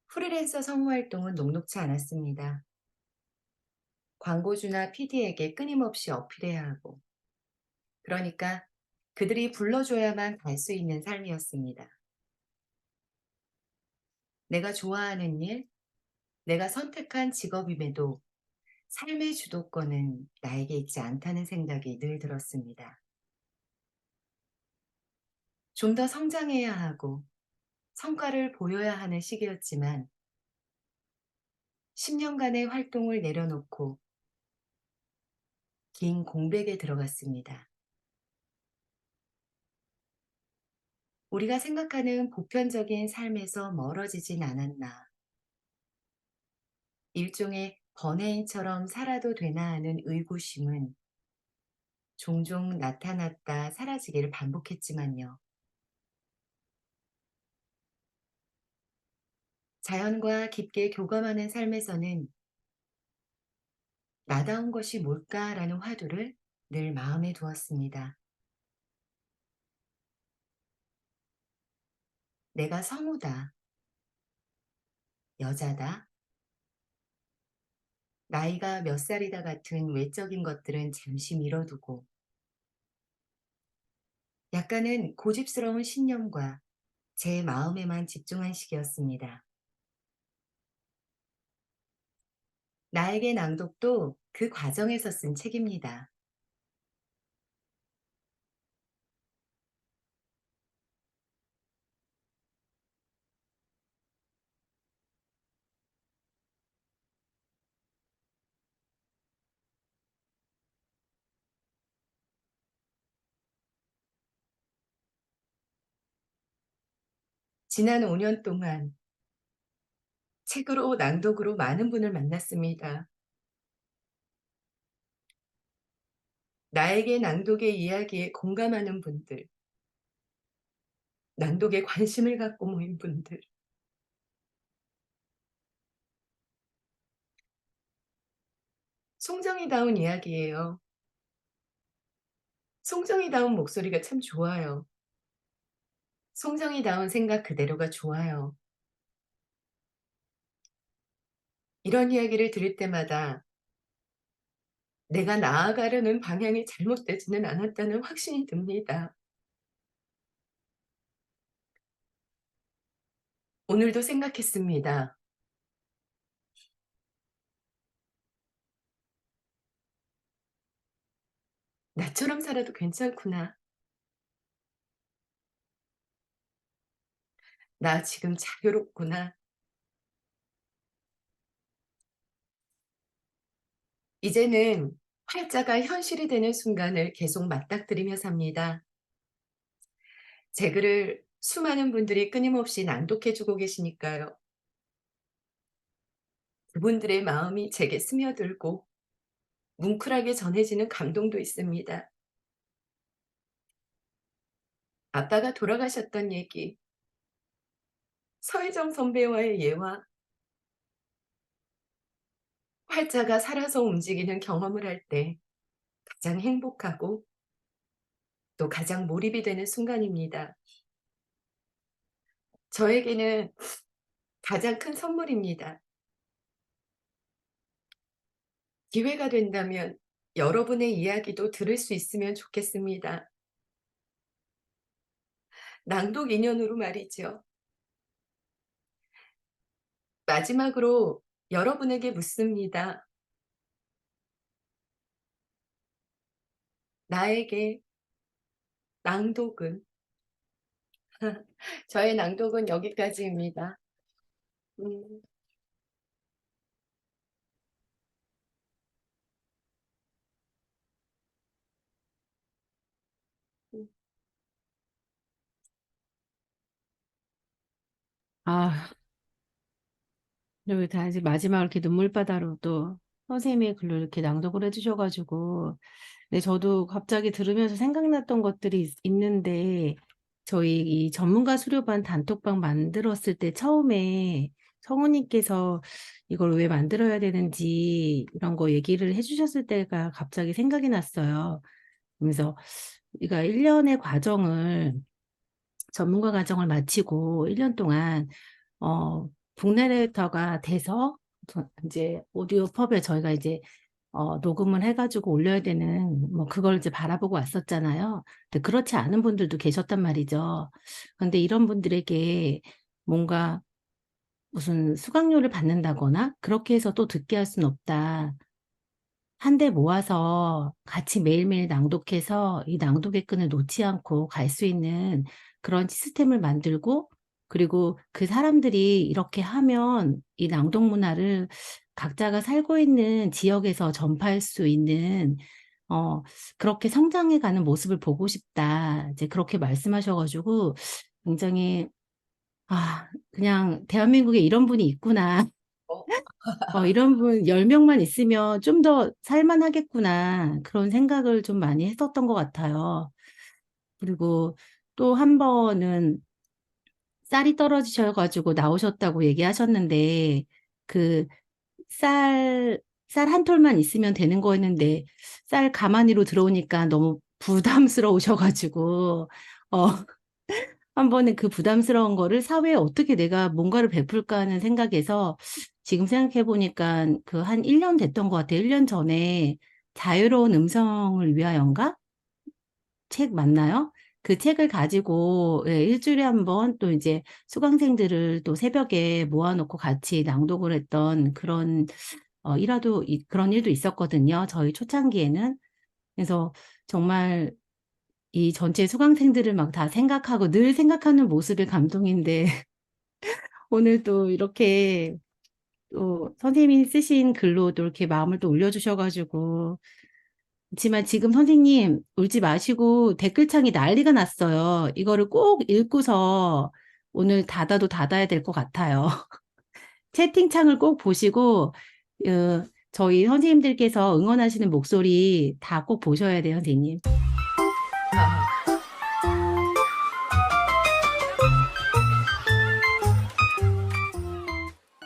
프리랜서 성우 활동은 녹록치 않았습니다. 광고주나 PD에게 끊임없이 어필해야 하고, 그러니까 그들이 불러줘야만 갈 수 있는 삶이었습니다. 내가 좋아하는 일, 내가 선택한 직업임에도 삶의 주도권은 나에게 있지 않다는 생각이 늘 들었습니다. 좀 더 성장해야 하고 성과를 보여야 하는 시기였지만 10년간의 활동을 내려놓고 긴 공백에 들어갔습니다. 우리가 생각하는 보편적인 삶에서 멀어지진 않았나. 일종의 번외인처럼 살아도 되나 하는 의구심은 종종 나타났다 사라지기를 반복했지만요. 자연과 깊게 교감하는 삶에서는 나다운 것이 뭘까라는 화두를 늘 마음에 두었습니다. 내가 성우다, 여자다, 나이가 몇 살이다 같은 외적인 것들은 잠시 미뤄두고 약간은 고집스러운 신념과 제 마음에만 집중한 시기였습니다. 나에게 낭독도 그 과정에서 쓴 책입니다. 지난 5년 동안 책으로 낭독으로 많은 분을 만났습니다. 나에게 낭독의 이야기에 공감하는 분들, 낭독에 관심을 갖고 모인 분들, 송정이다운 이야기예요. 송정이다운 목소리가 참 좋아요. 송정이다운 생각 그대로가 좋아요. 이런 이야기를 들을 때마다 내가 나아가려는 방향이 잘못되지는 않았다는 확신이 듭니다. 오늘도 생각했습니다. 나처럼 살아도 괜찮구나. 나 지금 자유롭구나. 이제는 활자가 현실이 되는 순간을 계속 맞닥뜨리며 삽니다. 제 글을 수많은 분들이 끊임없이 낭독해주고 계시니까요. 그분들의 마음이 제게 스며들고 뭉클하게 전해지는 감동도 있습니다. 아빠가 돌아가셨던 얘기, 서혜정 선배와의 예화, 활자가 살아서 움직이는 경험을 할 때 가장 행복하고 또 가장 몰입이 되는 순간입니다. 저에게는 가장 큰 선물입니다. 기회가 된다면 여러분의 이야기도 들을 수 있으면 좋겠습니다. 낭독 인연으로 말이죠. 마지막으로 여러분에게 묻습니다. 나에게 낭독은 저의 낭독은 여기까지입니다. 음. 음. 아, 그리고 다 이제 마지막으로 이렇게 눈물바다로 또 선생님의 글로 이렇게 낭독을 해주셔가지고, 네, 저도 갑자기 들으면서 생각났던 것들이 있는데, 저희 이 전문가 수료반 단톡방 만들었을 때 처음에 성우님께서 이걸 왜 만들어야 되는지 이런 거 얘기를 해주셨을 때가 갑자기 생각이 났어요. 그래서 우리가 1년의 과정을, 전문가 과정을 마치고 1년 동안, 북내레이터가 돼서 이제 오디오 펍에 저희가 이제 녹음을 해가지고 올려야 되는, 뭐, 그걸 이제 바라보고 왔었잖아요. 근데 그렇지 않은 분들도 계셨단 말이죠. 근데 이런 분들에게 뭔가 무슨 수강료를 받는다거나 그렇게 해서 또 듣게 할 수는 없다. 한데 모아서 같이 매일매일 낭독해서 이 낭독의 끈을 놓지 않고 갈 수 있는 그런 시스템을 만들고, 그리고 그 사람들이 이렇게 하면 이 낭독 문화를 각자가 살고 있는 지역에서 전파할 수 있는, 그렇게 성장해가는 모습을 보고 싶다. 이제 그렇게 말씀하셔가지고 굉장히, 그냥 대한민국에 이런 분이 있구나. 어, 이런 분 10명만 있으면 좀 더 살만하겠구나. 그런 생각을 좀 많이 했었던 것 같아요. 그리고 또 한 번은 쌀이 떨어지셔가지고 나오셨다고 얘기하셨는데, 그 쌀 한 톨만 있으면 되는 거였는데, 쌀 가마니로 들어오니까 너무 부담스러우셔가지고, 어, 한 번은 그 부담스러운 거를 사회에 어떻게 내가 뭔가를 베풀까 하는 생각에서 지금 생각해 보니까 그 한 1년 됐던 것 같아요. 1년 전에 자유로운 음성을 위하여인가? 책 맞나요? 그 책을 가지고 일주일에 한 번 또 이제 수강생들을 또 새벽에 모아놓고 같이 낭독을 했던 그런 그런 일도 있었거든요. 저희 초창기에는. 그래서 정말 이 전체 수강생들을 막 다 생각하고 늘 생각하는 모습이 감동인데 오늘 또 이렇게 또 선생님이 쓰신 글로 또 이렇게 마음을 또 올려주셔가지고, 그렇지만 지금 선생님 울지 마시고 댓글창이 난리가 났어요. 이거를 꼭 읽고서 오늘 닫아도 닫아야 될 것 같아요. 채팅창을 꼭 보시고 저희 선생님들께서 응원하시는 목소리 다 꼭 보셔야 돼요, 선생님.